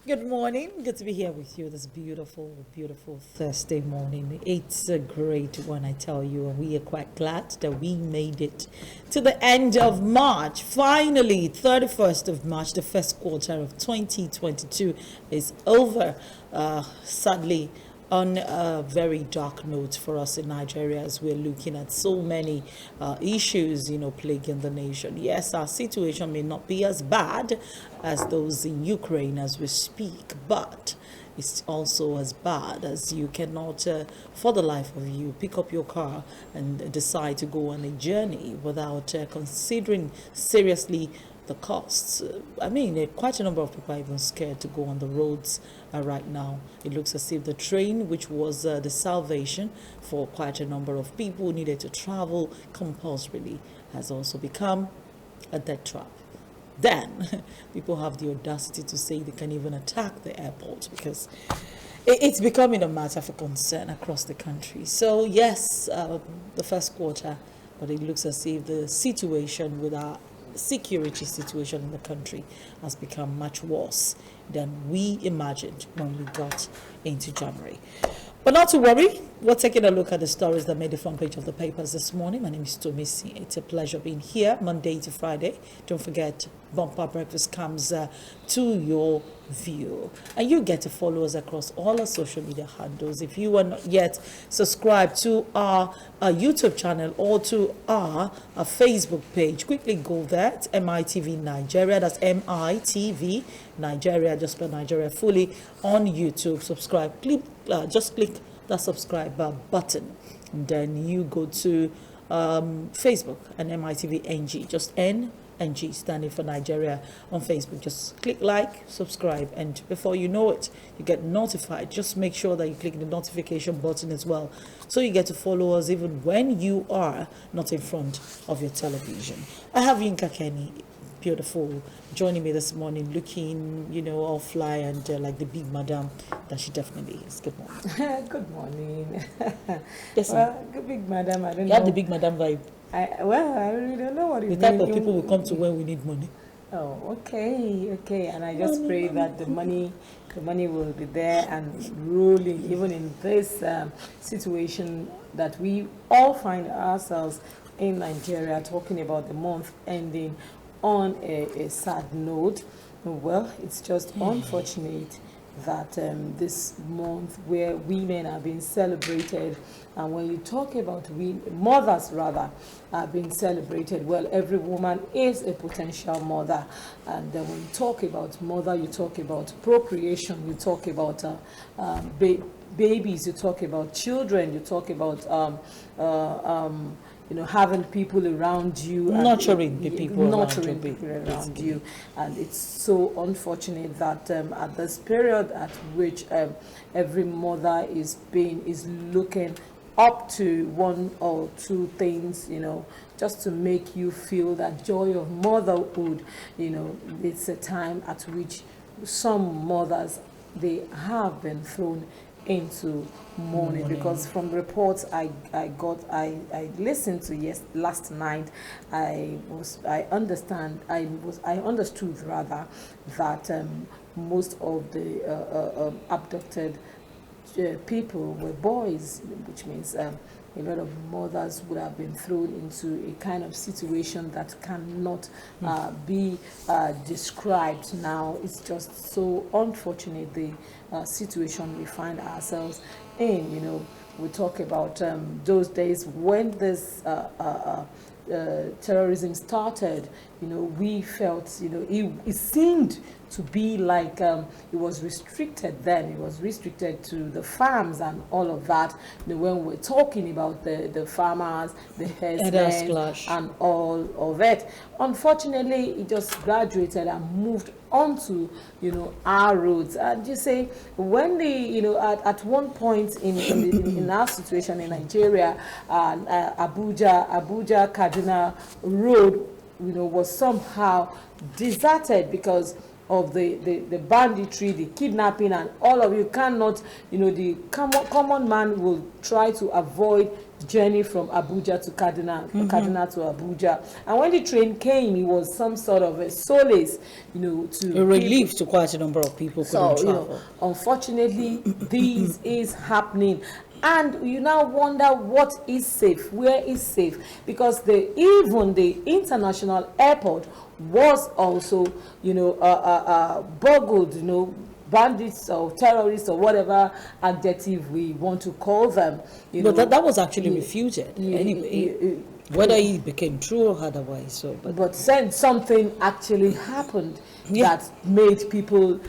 Good morning. Good to be here with you this beautiful, beautiful Thursday morning. It's a great one, I tell you, and we are quite glad that we made it to the end of March. Finally, 31st of March, the first quarter of 2022 is over. Sadly, on a very dark note for us in Nigeria as we're looking at so many issues, plaguing the nation. Yes, our situation may not be as bad as those in Ukraine as we speak, but it's also as bad as you cannot, for the life of you, pick up your car and decide to go on a journey without considering seriously the costs. Quite a number of people are even scared to go on the roads right now. It looks as if the train, which was the salvation for quite a number of people who needed to travel compulsorily, has also become a death trap. Then people have the audacity to say they can even attack the airport because it's becoming a matter for concern across the country. So yes, the first quarter, but it looks as if the situation with our security situation in the country has become much worse than we imagined when we got into January. But not to worry, we're taking a look at the stories that made the front page of the papers this morning. My name is Tomisi. It's a pleasure being here Monday to Friday. Don't forget, Bumper Breakfast comes to your view. And you get to follow us across all our social media handles. If you are not yet subscribed to our YouTube channel or to our Facebook page, quickly go there. It's MITV Nigeria. That's MITV Nigeria. Just spell Nigeria fully on YouTube. Subscribe. Just click that subscribe button. And then you go to Facebook and MITV NG. Just NG standing for Nigeria on Facebook. Just click like, subscribe, and before you know it, you get notified. Just make sure that you click the notification button as well, so you get to follow us even when you are not in front of your television. I have Yinka Kenny, beautiful, joining me this morning, looking, all fly and like the big madam that she definitely is. Good morning. Good morning. Yes, well, good big madam. I don't you know. have the big madam vibe. I really don't know what it The means. type of people will come to when we need money. Oh, okay. And I just pray that the money will be there and rolling, even in this situation that we all find ourselves in Nigeria, talking about the month ending on a sad note. Well, it's just unfortunate that this month where women are being celebrated, and when you talk about mothers rather are being celebrated, well, every woman is a potential mother. And when you talk about mother, you talk about procreation, you talk about babies, you talk about children, you talk about having people around you, nurturing the people around you. And it's so unfortunate that at this period at which every mother is looking up to one or two things, just to make you feel that joy of motherhood. It's a time at which some mothers, they have been thrown into mourning, because from reports I listened to last night, I understood rather that most of the abducted people were boys, which means a lot of mothers would have been thrown into a kind of situation that cannot be described now. It's just so unfortunate, the situation we find ourselves in. We talk about those days when this terrorism started. We felt, it seemed to be like it was restricted then. It was restricted to the farms and all of that. When we're talking about the farmers, the herdsmen, and all of it. Unfortunately, it just graduated and moved onto, our roads. And you say, when at one point in our situation in Nigeria, Abuja Kaduna road, was somehow deserted because of the banditry, the kidnapping, and all of you cannot, the common man will try to avoid journey from Abuja to Kaduna, Kaduna to Abuja. And when the train came, it was some sort of a solace, to a relief to quite a number of people couldn't travel. Unfortunately, this is happening. And you now wonder what is safe, where is safe, because even the international airport was also, boggled, bandits or terrorists or whatever adjective we want to call them. But that was actually refuted anyway, whether it became true or otherwise. So, but then something actually happened that made people,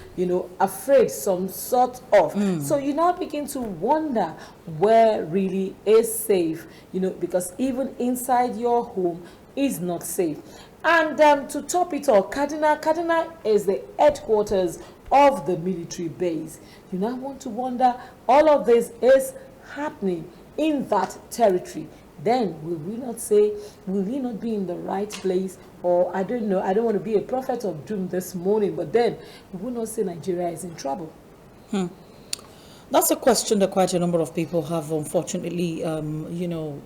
afraid, some sort of. So you now begin to wonder where really is safe, because even inside your home is not safe. And to top it all, Kaduna is the headquarters of the military base. You now want to wonder, all of this is happening in that territory. Then will we not be in the right place? Or I don't know, I don't want to be a prophet of doom this morning, but then we will not say Nigeria is in trouble. That's a question that quite a number of people have unfortunately,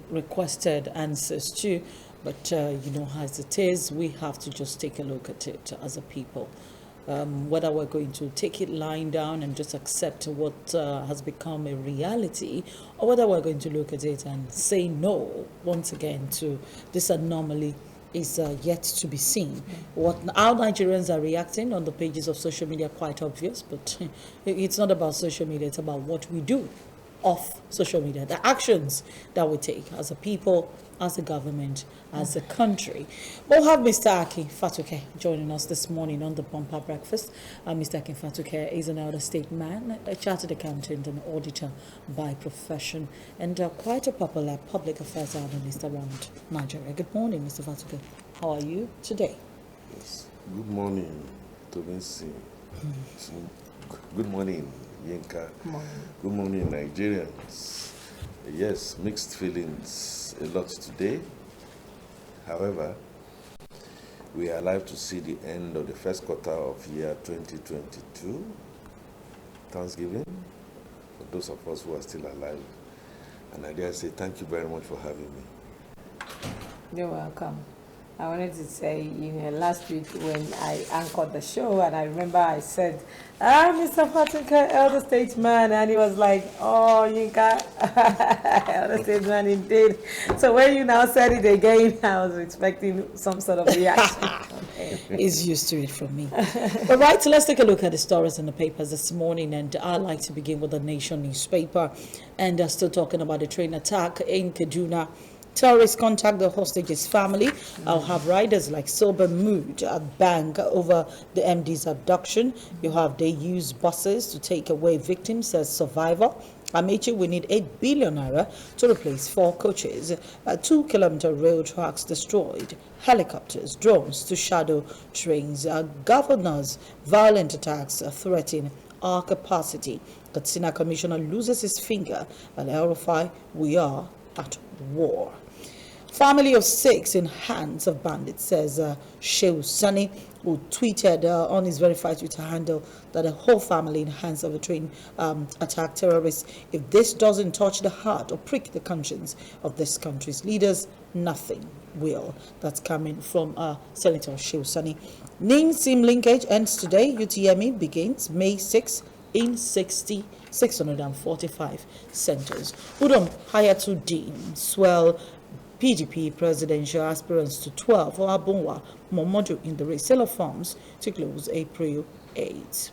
requested answers to. But, as it is, we have to just take a look at it as a people. Whether we're going to take it lying down and just accept what has become a reality, or whether we're going to look at it and say no once again to this anomaly is yet to be seen. How Nigerians are reacting on the pages of social media, quite obvious, but it's not about social media, it's about what we do off social media, the actions that we take as a people, as a government, as a country. We'll have Mr. Akin Fatuke joining us this morning on the Bumper Breakfast. Mr. Akin Fatuke is an elder statesman, a chartered accountant and auditor by profession, and quite a popular public affairs analyst around Nigeria. Good morning, Mr. Fatuke. How are you today? Yes. Good morning, Tobensi. Good morning, Yinka. Good morning, Nigerians. Yes, mixed feelings a lot today. However, we are alive to see the end of the first quarter of year 2022. Thanksgiving, for those of us who are still alive. And I dare say thank you very much for having me. You're welcome. I wanted to say, last week when I anchored the show, and I remember I said, Mr. Fatuke, elder statesman, and he was like, oh, Yinka, elder statesman indeed. So when you now said it again, I was expecting some sort of reaction. He's used to it from me. All right, so let's take a look at the stories in the papers this morning, and I'd like to begin with the Nation newspaper, and still talking about the train attack in Kaduna. Terrorists contact the hostage's family. I'll have riders like sober mood at bank over the MD's abduction. You have they use buses to take away victims, says survivor. Amechi, we need 8 billion naira to replace 4 coaches. 2-kilometer rail tracks destroyed. Helicopters, drones to shadow trains. Governors, violent attacks threaten our capacity. Katsina commissioner loses his finger. At El-Rufai, we are at war. Family of 6 in hands of bandits, says Shehu Sani, who tweeted on his verified Twitter handle that the whole family in hands of a train attack terrorists. If this doesn't touch the heart or prick the conscience of this country's leaders, nothing will. That's coming from Senator Shehu Sani. Name SIM linkage ends today. UTME begins May 6 in 645 centers. Udom Hayatuddin swell PDP presidential aspirants to 12 for Abunwa Momodu in the race. Sale of forms to close April 8.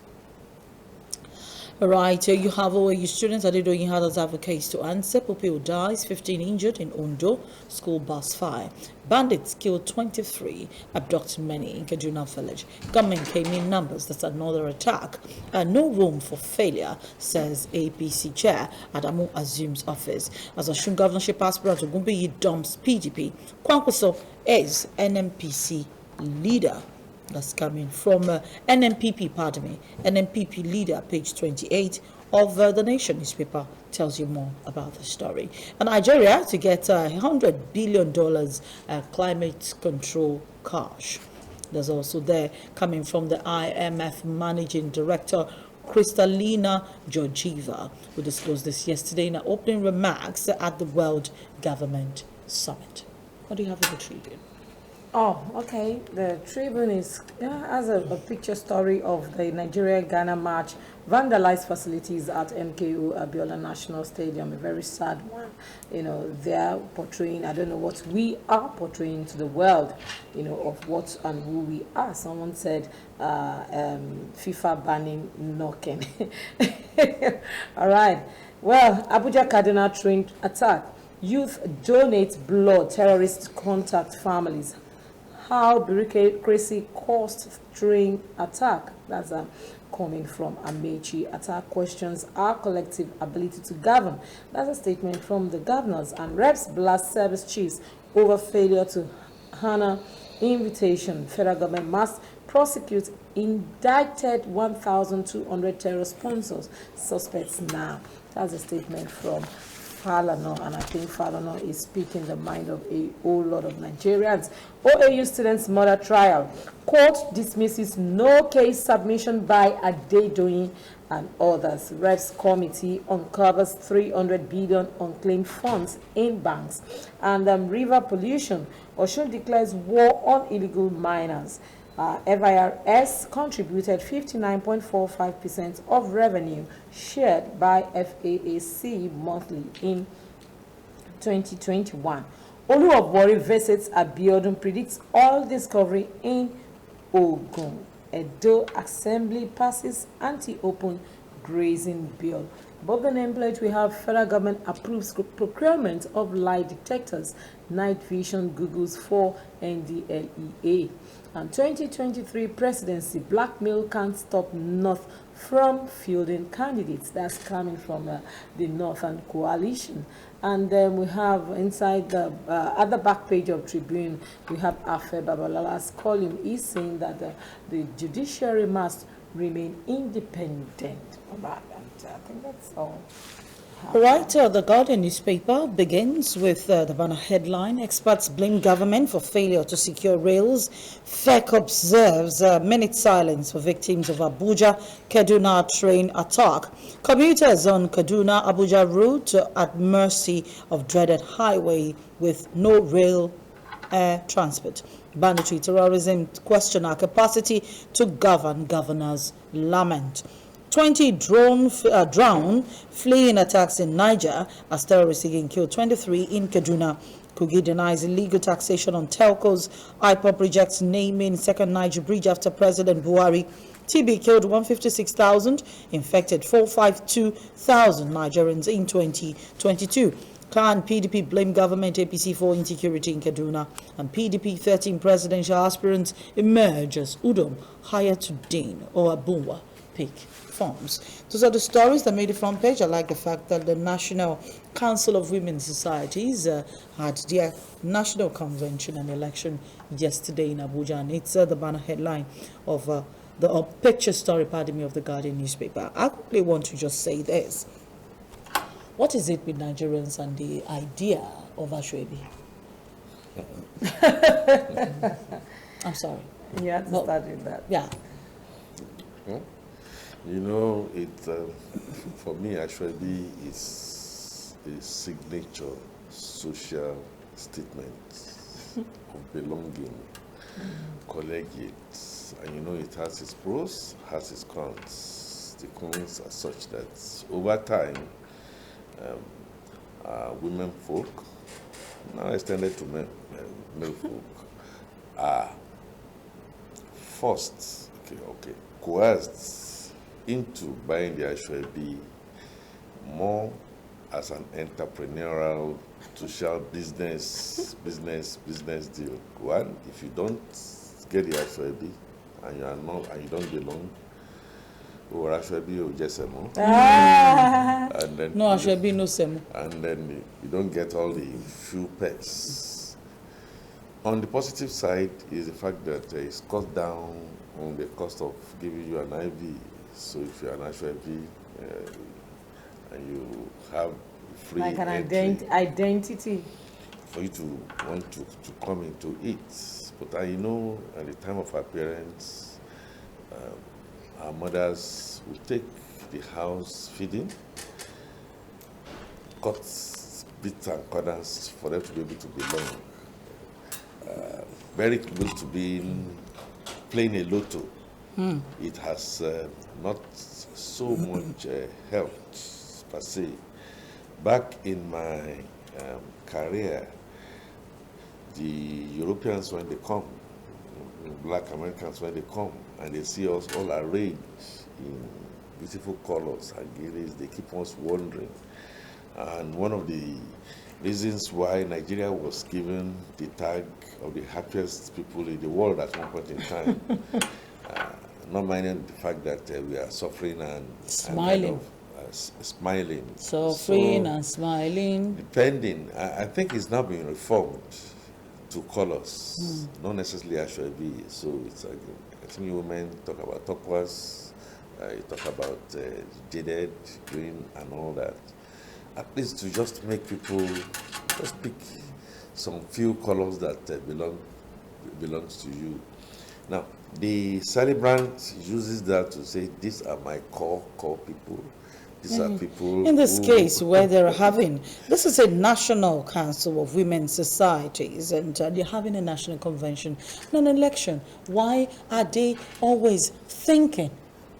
All right, you have OAU students. Adedoyin Hadas have a case to answer. Pupil dies, 15 injured in Ondo. School bus fire. Bandits killed 23, abduct many in Kaduna village. Government came in numbers. That's another attack. No room for failure, says APC chair. Adamu assumes office. As a governorship aspirant, Ogunbiyi dumps PDP. Kwankwaso is NMPC leader. That's coming from NMPP, NMPP leader, page 28 of the Nation newspaper tells you more about the story. And Nigeria to get $100 billion climate control cash. There's also there coming from the IMF managing director Kristalina Georgieva, who disclosed this yesterday in her opening remarks at the World Government Summit. What do you have in the Tribune? Oh, okay. The Tribune has a picture story of the Nigeria-Ghana match, vandalized facilities at MKO Abiola National Stadium, a very sad one. You know, they're portraying, I don't know what we are portraying to the world, you know, of what and who we are. Someone said FIFA banning knocking. All right. Well, Abuja Cardinal train attack. Youth donate blood, terrorists contact families. How bureaucracy caused train attack. That's coming from Amechi. Attack questions our collective ability to govern. That's a statement from the governors. And reps blast service chiefs over failure to honor invitation. Federal government must prosecute indicted 1,200 terror sponsors. Suspects now. That's a statement from Falana, and I think Falana is speaking the mind of a whole lot of Nigerians. OAU students' murder trial. Court dismisses no case submission by Adedoyin and others. Reps committee uncovers 300 billion unclaimed funds in banks. And river pollution. Osun declares war on illegal miners. FIRS contributed 59.45% of revenue shared by FAAC monthly in 2021. Olu of Warri visits Abiodun, predicts oil discovery in Ogun. Edo Assembly passes anti-open grazing bill. Above the nameplate, we have federal government approves procurement of lie detectors, night vision goggles for NDLEA. And 2023 presidency, blackmail can't stop North from fielding candidates. That's coming from the Northern Coalition. And then we have inside the at the back page of Tribune, we have Afe Babalala's column. He's saying that the judiciary must remain independent. And I think that's all. Right, the Guardian newspaper begins with the banner headline, experts blame government for failure to secure rails. FEC observes minute silence for victims of Abuja-Kaduna train attack. Commuters on Kaduna-Abuja route at mercy of dreaded highway with no rail air transport. Banditry, terrorism question our capacity to govern, governors lament. 20 drown fleeing attacks in Niger as terrorists again killed 23 in Kaduna. Kogi denies illegal taxation on telcos. IPOP rejects naming second Niger bridge after President Buhari. TB killed 156,000, infected 452,000 Nigerians in 2022. Khan PDP blame government APC for insecurity in Kaduna. And PDP 13 presidential aspirants emerge as Udom, Hayatuddin or Abunwa pick forms. Those are the stories that made the front page. I like the fact that the National Council of Women's Societies had their national convention and election yesterday in Abuja, and it's the banner headline of the picture story, pardon me, of the Guardian newspaper. I quickly want to just say this. What is it with Nigerians and the idea of Ashwebi? I'm sorry. You have to start with that. Yeah. You know, for me, Ashwebi is a signature social statement of belonging, collegiate, and you know it has its pros, has its cons. The cons are such that over time, women folk, now extended to male folk, are forced, coerced into buying the Ashwebi more as an entrepreneurial social business deal. One, if you don't get the Ashwebi and you don't belong, or Ashwebi or Jesemo, and then no Ashwebi, no Semo, and then you don't get all the few perks. On the positive side is the fact that it's cut down on the cost of giving you an IV. So if you're an Ashwebi and you have free like an identity for you to want to come into it. But I know at the time of appearance, our mothers will take the house feeding, cut bits and corners for them to be able to belong. Very close to being playing a lotto. It has not so much health per se. Back in my career, the Europeans, when they come, Black Americans, when they come and they see us all arrayed in beautiful colors and gillies, they keep us wondering. And one of the reasons why Nigeria was given the tag of the happiest people in the world at one point in time, not minding the fact that we are suffering and Smiling. Smiling. Suffering and smiling. Depending, I think it's now being reformed to colors, not necessarily Ashwebi. So it's like, I think women talk about turquoise, you talk about jaded, green, and all that. At least to just make people just pick some few colors that belongs to you. Now, the celebrant uses that to say, these are my core people. These are people. In this case, where they're having, this is a National Council of Women's Societies, and they're having a national convention and an election. Why are they always thinking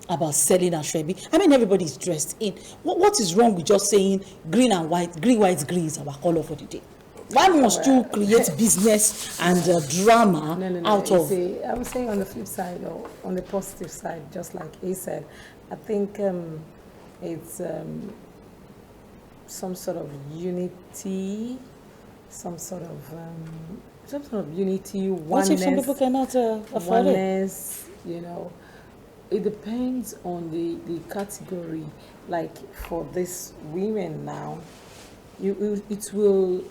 about selling Ashwebi? I mean, everybody's dressed in. What is wrong with just saying green and white? Green, white, green is our color for the day. Why must you create business and drama out of? See, I would say on the flip side, or on the positive side, just like he said, I think it's some sort of unity, some sort of unity, oneness. What if some people cannot afford oneness, you know? It depends on the category. Like for these women now, it will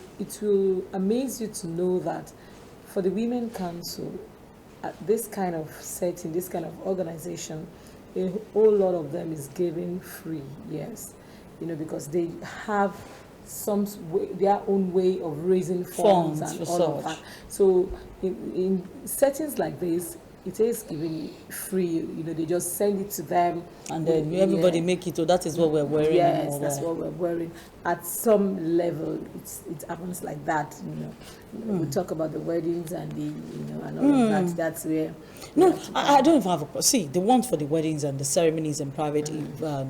amaze you to know that for the Women Council, at this kind of setting, this kind of organization, a whole lot of them is given free, yes, you know, because they have their own way of raising funds and all of that. So in settings like this, it is given free, you know, they just send it to them. And then everybody make it, so that is what we're wearing. Yes, that's what we're wearing. At some level, it happens like that, you know. We talk about the weddings and the, you know, and all of that. That's where. No, I don't even have a. See, the ones for the weddings and the ceremonies and private,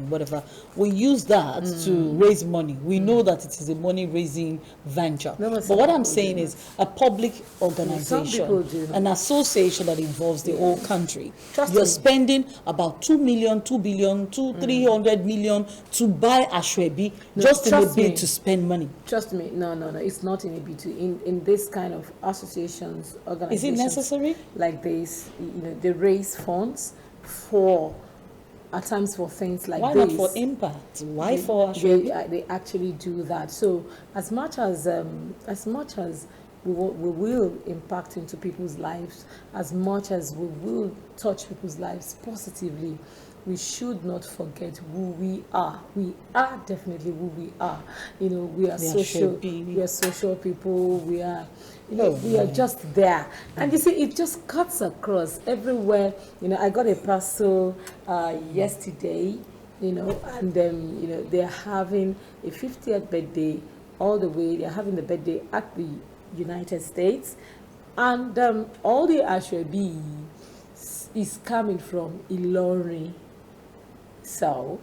whatever, we use that to raise money. We know that it is a money-raising venture. No, but what I'm saying is a public organization, an association that involves the whole country. You're spending about 2 million, 2 billion, 300 million to buy Ashwebi just in a bid to spend money. Trust me, no, it's not in a bid to. In this kind of associations, organizations. Is it necessary? Like this, you know, they raise funds for, at times for things like Why this. not for impact? Why for Ashwebi? They actually do that. So as much as we will impact into people's lives, as much as we will touch people's lives positively, we should not forget who we are. We are definitely who we are. You know, we are social. We are social people. We are, you know, we are just there. And you see, it just cuts across everywhere. You know, I got a parcel yesterday. You know, and you know, they're having a 50th birthday all the way. They're having the birthday at the United States, and all the Ashwebi is coming from Ilorin. So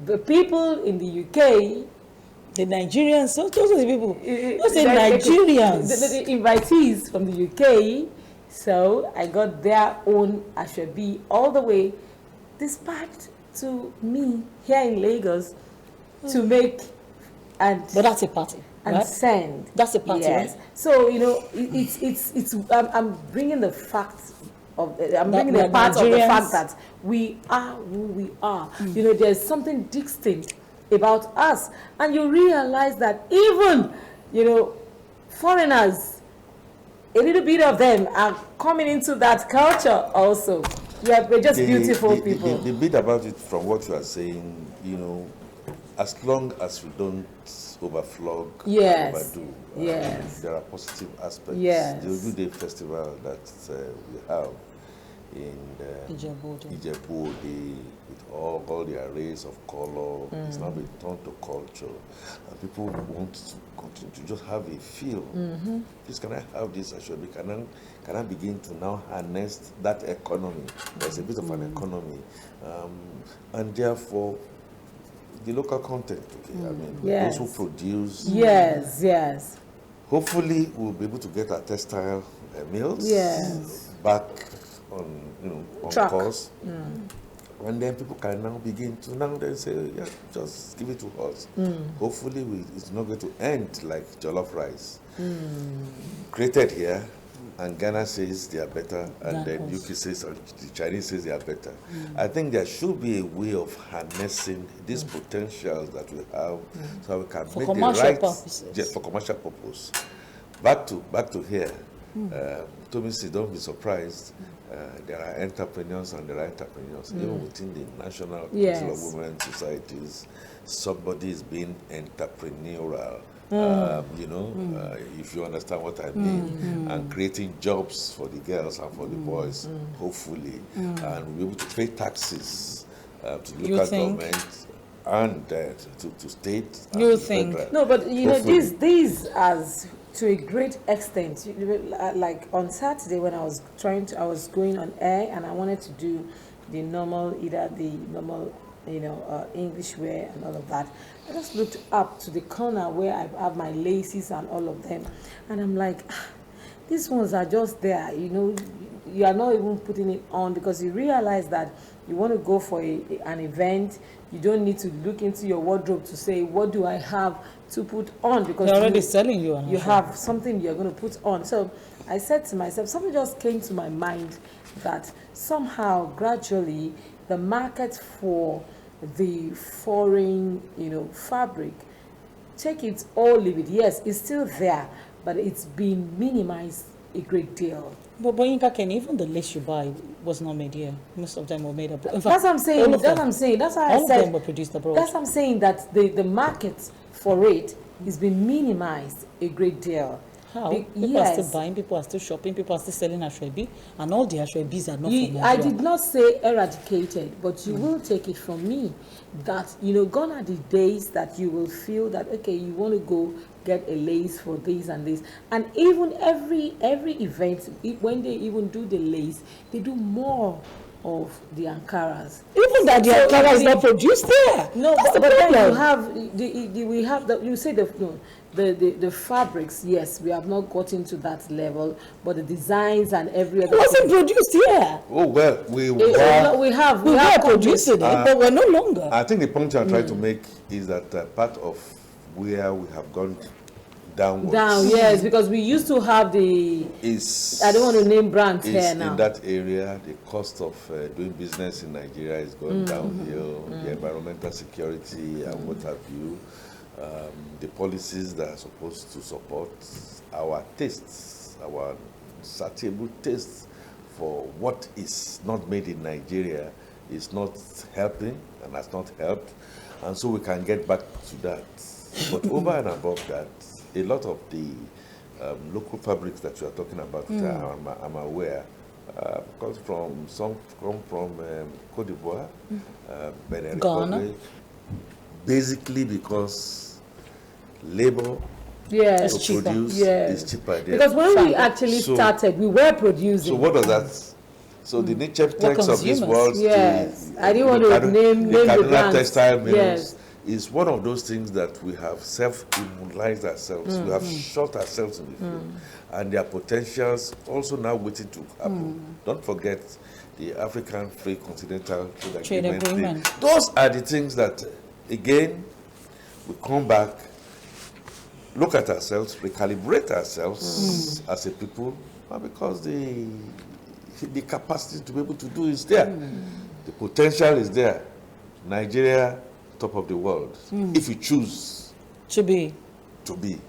the people in the UK, the Nigerians, those are the people. Those are Nigerians. The invitees from the UK. So I got their own Ashwebi all the way, dispatched to me here in Lagos to make and. But that's a party. And right? Send. That's a party. Yes. Right? So you know, it's. I'm bringing the facts. I'm bringing a part of the fact that we are who we are. You know, there's something distinct about us, and you realize that even, you know, foreigners, a little bit of them are coming into that culture also. We're just beautiful people. The bit about it, from what you are saying, you know, as long as we don't overflog and overdo, there are positive aspects. Yes. The Ojude festival that we have in Ijebu-Ode. Ijebu-Ode, with all the arrays of color. It's now been turned to culture. And people want to continue to just have a feel. Please, can I have this? Can I begin to now harness that economy? There's a bit of an economy. And therefore, the local content, okay? I mean, Yes. those who produce. Yes. Hopefully, we'll be able to get our textile mills Yes. back on, on Track. course. And then people can now begin to then say, yeah, just give it to us. Hopefully, it's not going to end like jollof rice. Created here, and Ghana says they are better, and then UK says, or the Chinese says they are better. I think there should be a way of harnessing these potentials that we have, so we can For make the commercial right purposes. yeah, for commercial purpose. Back to here. Tomisi, don't be surprised. There are entrepreneurs and there are entrepreneurs. Even within the National Yes. Council of Women Societies, somebody is being entrepreneurial. If you understand what I mean, and creating jobs for the girls and for the boys, hopefully, and we'll be able to pay taxes to the You local think? government and to state. and You to think? federal. No, but Hopefully. these as to a great extent. Like on Saturday when I was going on air and I wanted to do the normal, English wear and all of that. I just looked up to the corner where I have my laces and all of them, and I'm like, these ones are just there. You are not even putting it on because you realize that you want to go for an event. You don't need to look into your wardrobe to say, what do I have to put on? Because They're already selling you. you have something you're going to put on. So I said to myself, something just came to my mind that somehow, gradually, the market for the foreign, fabric, take it or leave it. Yes, it's still there, but it's been minimized a great deal. But Yinka, Ken, even the lace you buy was not made here. Most of them were made abroad. In fact, That's what I'm saying. all of That's them. what I'm saying. That's why I All of said. them were produced abroad. That's what I'm saying. That the market for it has been minimized a great deal. How? People are still buying, people are still shopping, people are still selling ashwebi, and all the ashwebis are not from Nigeria. I did not say eradicated, but you will take it from me that, gone are the days that you will feel that, okay, you want to go get a lace for this and this. And even every event, when they even do the lace, they do more of the Ankaras. Even that the Ankara is not produced there. No, That's the but then problem. you have we have you say the fabrics. Yes, we have not gotten to that level, but the designs and every other. It wasn't produced here. Oh well, we we have We were producing it, but we're no longer. I think the point I'm trying to make is that part of where we have gone downwards yes, because we used to have is I don't want to name brands is here now. in that area. The cost of doing business in Nigeria is going downhill. The environmental security and what have you. The policies that are supposed to support our tastes, our satiable tastes for what is not made in Nigeria is not helping and has not helped. And so we can get back to that. But over and above that, a lot of the local fabrics that you are talking about, I'm aware, come from Cote d'Ivoire, Benin Ghana. Republic, basically because labor Yes, to cheaper. produce Yes. is cheaper there. because when we Fabric. actually So- started, we were producing. So what does that? So the niche of this consumers. world, Yes. I didn't want to name the Kaduna brands. textile mills Yes. is one of those things that we have self-immunized ourselves. We have shot ourselves in the foot, and their potentials also now waiting to happen. Don't forget the African Free Continental Trade Agreement thing. agreement. Those are the things that, again, we come back, look at ourselves, recalibrate ourselves as a people, because the capacity to be able to do is there. The potential is there. Nigeria, top of the world, if you choose To be. to be.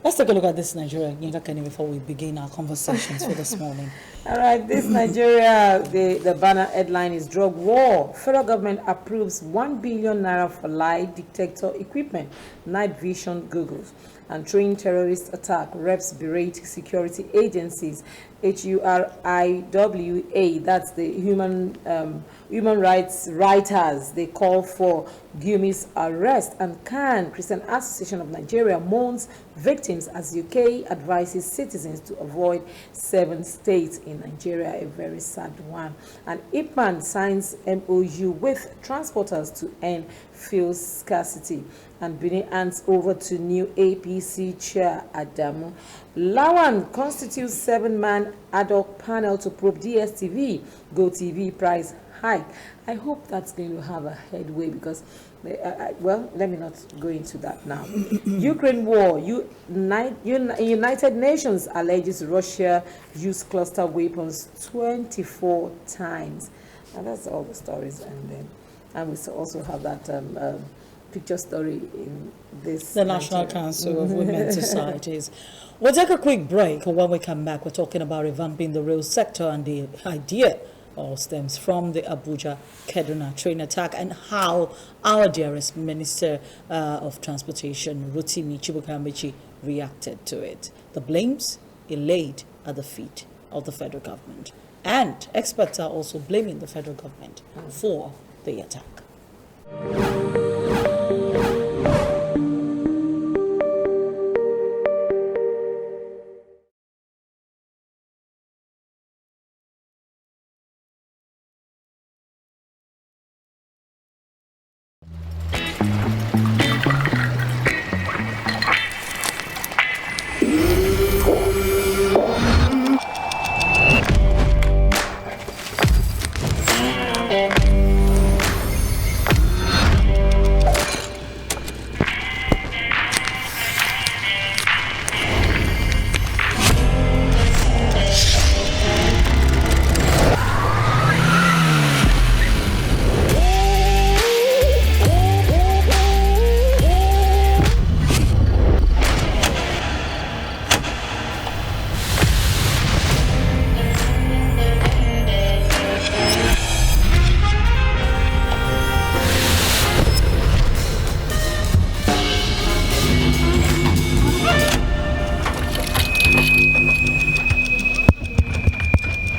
Let's take a look at this Nigeria, Yinka Kenny, before we begin our conversations for this morning. All right, this Nigeria, the banner headline is Drug War. Federal government approves 1 billion naira for lie detector equipment, night vision goggles, and train terrorist attack. Reps berate security agencies. HURIWA, that's the human rights writers. They call for Gumi's arrest. And CAN, Christian Association of Nigeria, mourns victims as UK advises citizens to avoid 7 states in Nigeria, a very sad one. And IPMAN signs MOU with transporters to end fuel scarcity. And Benin hands over to new APC chair Adamu. Lawan constitutes 7-man ad hoc panel to probe DSTV, GoTV price hike. I hope that's going to have a headway because, well, let me not go into that now. Ukraine war. United Nations alleges Russia used cluster weapons 24 times. And that's all the stories. And we also have that picture story in this. The National Council of Women Societies. We'll take a quick break. When we come back, we're talking about revamping the rail sector, and the idea all stems from the Abuja-Kaduna train attack and how our dearest Minister of Transportation, Rotimi Chibukambichi, reacted to it. The blames are laid at the feet of the federal government. And experts are also blaming the federal government for the attack.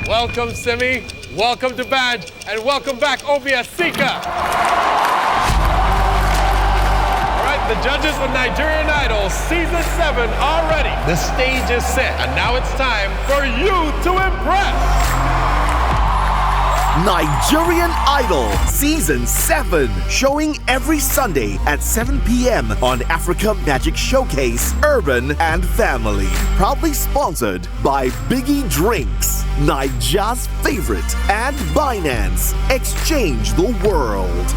Welcome, Simi. Welcome to Badge, and welcome back, Obia Sika. All right, the judges of Nigerian Idol Season 7 are ready. The stage is set, and now it's time for you to impress. Nigerian Idol Season 7, showing every Sunday at 7 p.m. on Africa Magic Showcase, Urban and Family. Proudly sponsored by Biggie Drinks, Nigeria's favorite, and Binance. Exchange the world.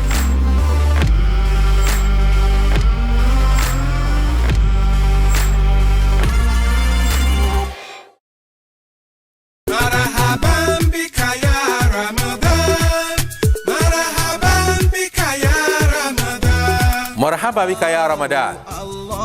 Marhaba bika ya Ramadan.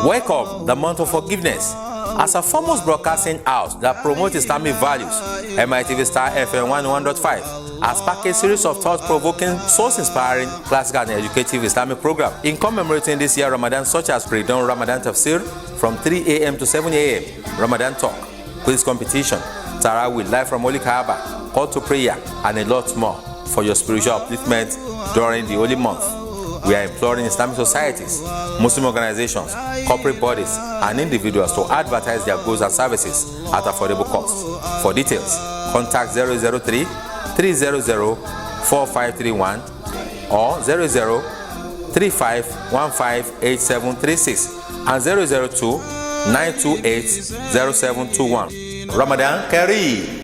Welcome the month of forgiveness. As a foremost broadcasting house that promotes Islamic values, MITV Star FM 101.5 has packed a series of thought-provoking, source-inspiring, classical and educative Islamic programs in commemorating this year Ramadan, such as pre-dawn Ramadan Tafsir from 3 a.m. to 7 a.m., Ramadan Talk, quiz competition, Tarawih live from Holy Kaaba, call to prayer, and a lot more for your spiritual upliftment during the holy month. We are imploring Islamic societies, Muslim organizations, corporate bodies, and individuals to advertise their goods and services at affordable cost. For details, contact 003-300-4531 or 00-3515-8736 and 002-928-0721. Ramadan Kareem.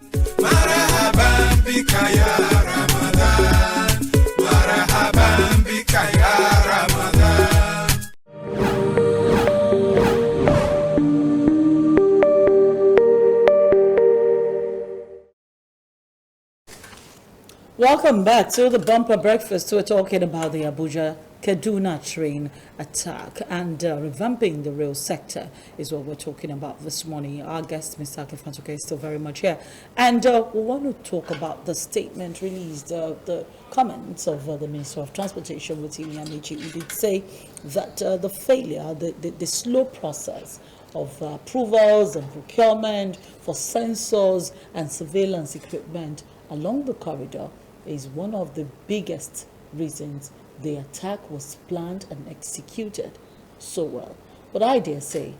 Welcome back to the bumper breakfast. We're talking about the Abuja Kaduna train attack, and revamping the rail sector is what we're talking about this morning. Our guest, Mr. Akinfantuke, is still very much here. And we want to talk about the statement released, the comments of the Minister of Transportation, Rotimi Amaechi, who did say that the failure, the slow process of approvals and procurement for sensors and surveillance equipment along the corridor is one of the biggest reasons the attack was planned and executed so well. But I dare say,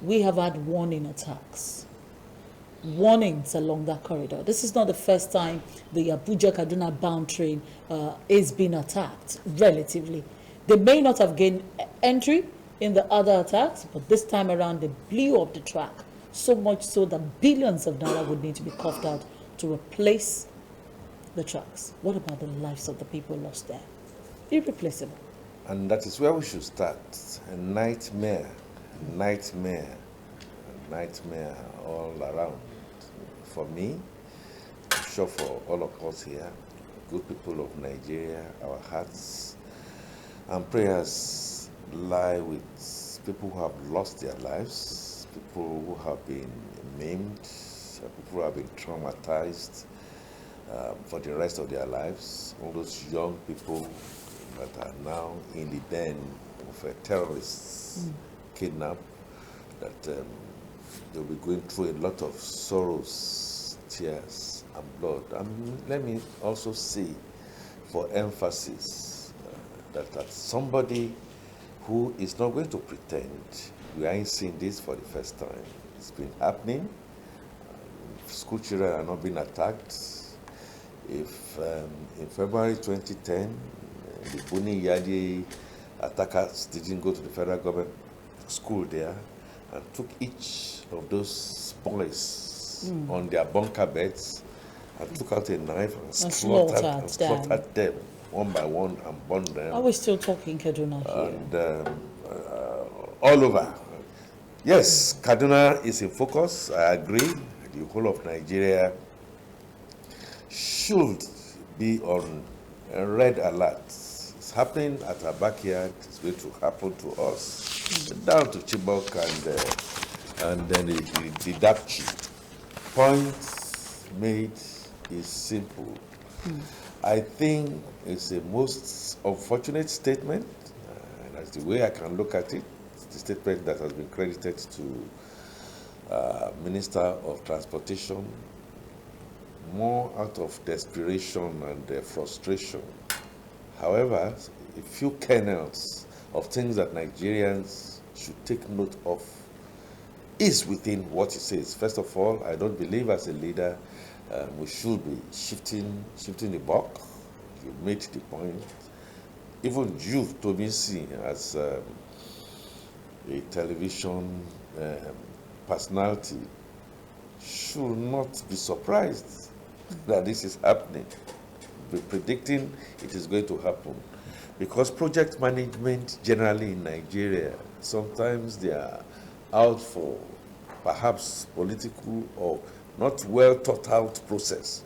we have had warning attacks, warnings along that corridor. This is not the first time the Abuja-Kaduna bound train is being attacked, relatively. They may not have gained entry in the other attacks, but this time around they blew up the track, so much so that billions of naira would need to be coughed out to replace the tracks. What about the lives of the people lost there? Irreplaceable. And that is where we should start. A nightmare all around. For me, I'm sure for all of us here, good people of Nigeria, our hearts and prayers lie with people who have lost their lives, people who have been maimed, people who have been traumatized for the rest of their lives, all those young people that are now in the den of terrorists kidnapped, that they'll be going through a lot of sorrows, tears, and blood. Let me also say, for emphasis, that somebody who is not going to pretend we ain't seen this for the first time. It's been happening. School children are not being attacked. If in February 2010, the Buni Yadi attackers didn't go to the federal government school there and took each of those boys on their bunker beds and took out a knife and slaughtered them one by one and burned them. Are we still talking Kaduna here? And all over. Yes, Kaduna is in focus. I agree. The whole of Nigeria should be on a red alert. It's happening at our backyard. It's going to happen to us. Down to Chibok and then the Dapchi. Point made is simple. I think it's a most unfortunate statement, and that's the way I can look at it. It's the statement that has been credited to Minister of Transportation, more out of desperation and frustration. However, a few kernels of things that Nigerians should take note of is within what he says. First of all, I don't believe as a leader we should be shifting the buck. You made the point. Even you, Tobisi, as a television personality, should not be surprised that this is happening. Be predicting it is going to happen. Because project management generally in Nigeria, sometimes they are out for perhaps political or not well thought out process.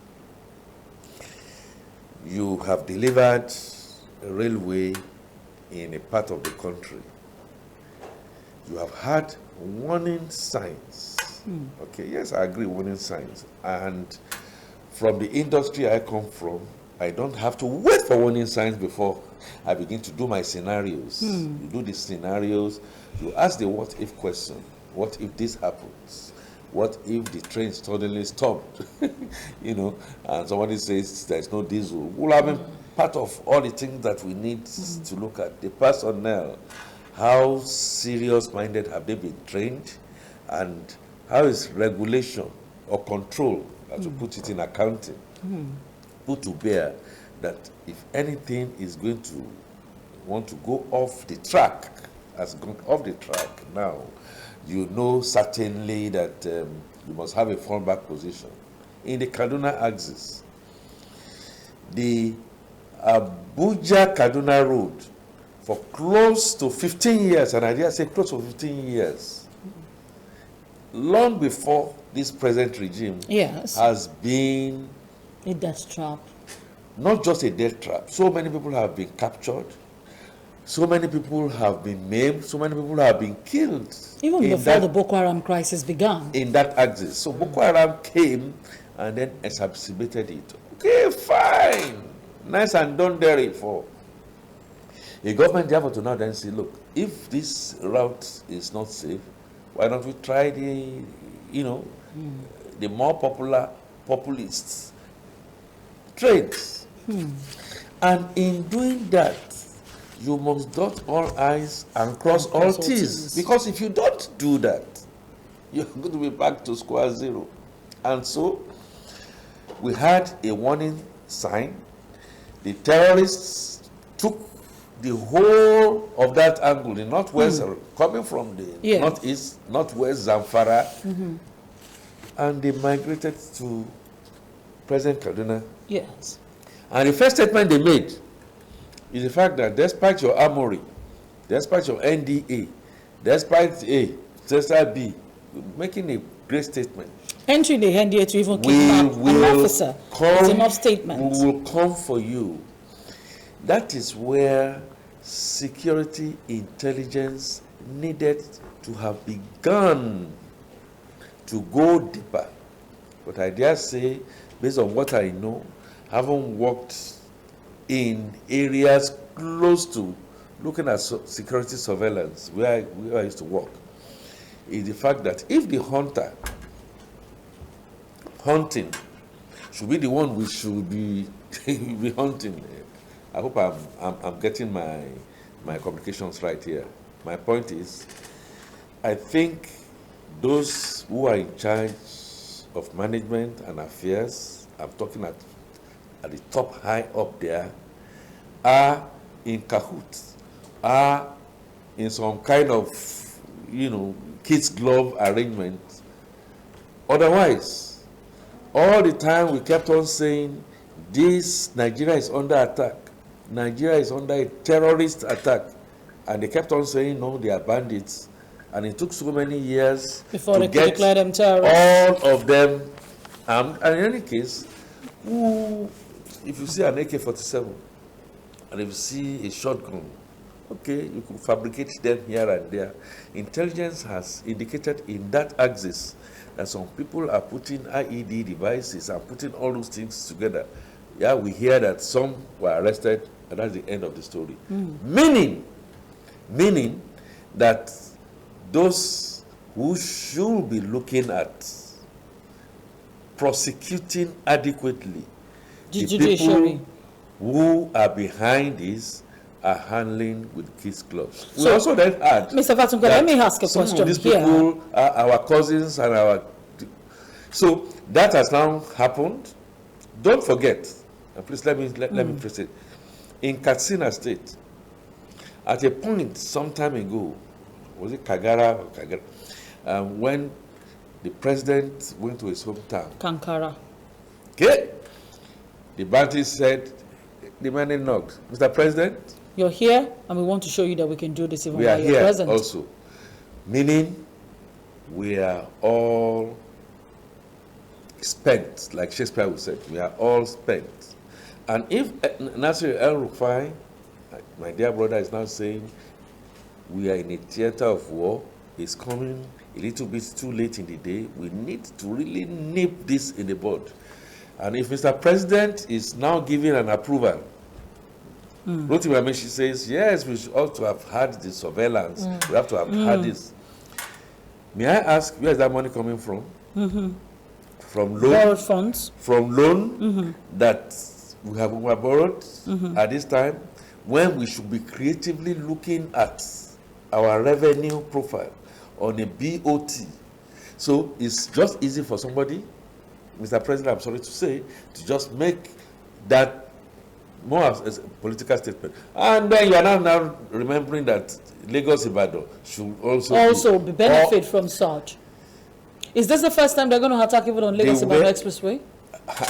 You have delivered a railway in a part of the country. You have had warning signs. Okay, yes, I agree, warning signs. And from the industry I come from, I don't have to wait for warning signs before I begin to do my scenarios. You do the scenarios, you ask the what if question. What if this happens? What if the train suddenly stopped? And somebody says there's no diesel. We'll have been part of all the things that we need to look at. The personnel, how serious-minded have they been trained? And how is regulation or control, as we put it in accounting, put to bear that if anything is going to want to go off the track, has gone off the track now, you know certainly that you must have a fallback position. In the Kaduna axis, the Abuja-Kaduna road for close to 15 years, and I dare say close to 15 years, long before this present regime has been a death trap. Not just a death trap. So many people have been captured. So many people have been maimed, so many people have been killed. Even in before the Boko Haram crisis began. In that axis. So Boko Haram came and then exacerbated it. Okay, fine. Nice and done there for. The government therefore to now then say, look, if this route is not safe, why don't we try the, the more popular populist trains? And in doing that, you must dot all I's and cross all T's. Because if you don't do that, you're going to be back to square zero. And so, we had a warning sign. The terrorists took the whole of that angle, the northwest, coming from the northeast, northwest Zamfara, and they migrated to present Kaduna. Yes. And the first statement they made is the fact that despite your armory, despite your NDA, despite A, Cesar B, making a great statement. Entering the NDA to even kidnap an officer is enough statement. We will come for you. That is where security intelligence needed to have begun to go deeper. But I dare say, based on what I know, having worked in areas close to looking at security surveillance, where I used to work, is the fact that if the hunting should be the one we should be be hunting. I hope I'm getting my communications right here. My point is, I think those who are in charge of management and affairs, I'm talking at the top high up there, are in cahoots, are in some kind of, kid's glove arrangement. Otherwise, all the time we kept on saying, Nigeria is under attack. Nigeria is under a terrorist attack. And they kept on saying, no, they are bandits. And it took so many years before they could declare them terrorists. All of them. And in any case, if you see an AK-47, and if you see a shotgun, okay, you could fabricate them here and there. Intelligence has indicated in that axis that some people are putting IED devices and putting all those things together. Yeah, we hear that some were arrested, and that's the end of the story. Meaning that those who should be looking at prosecuting adequately the people who are behind this are handling with kids' gloves. We also then add, Mr. Fatunko, let me ask a question some of these people are our cousins and our... So that has now happened. Don't forget, and please let me phrase it. In Katsina State, at a point some time ago, was it Kagara or Kagara, when the president went to his hometown. Kankara. Okay. The bandits said, the man knocked. Mr. President, you're here, and we want to show you that we can do this even while you're present. We are here also. Meaning, we are all spent, like Shakespeare would say. We are all spent. And if Nasir El-Rufai, my dear brother, is now saying, we are in a theater of war, it's coming a little bit too late in the day, we need to really nip this in the bud. And if Mr. President is now giving an approval, Rotimi Amaechi says, yes, we ought to have had the surveillance. We have to have had this. May I ask, where is that money coming from? From loan? Borrowed funds. From loan that we have borrowed at this time, when we should be creatively looking at our revenue profile on a BOT. So it's just easy for somebody, Mr. President, I'm sorry to say, to just make that more as a political statement. And then you are now remembering that Lagos Ibadan should also be benefit from such. Is this the first time they're going to attack even on Lagos Ibadan Expressway?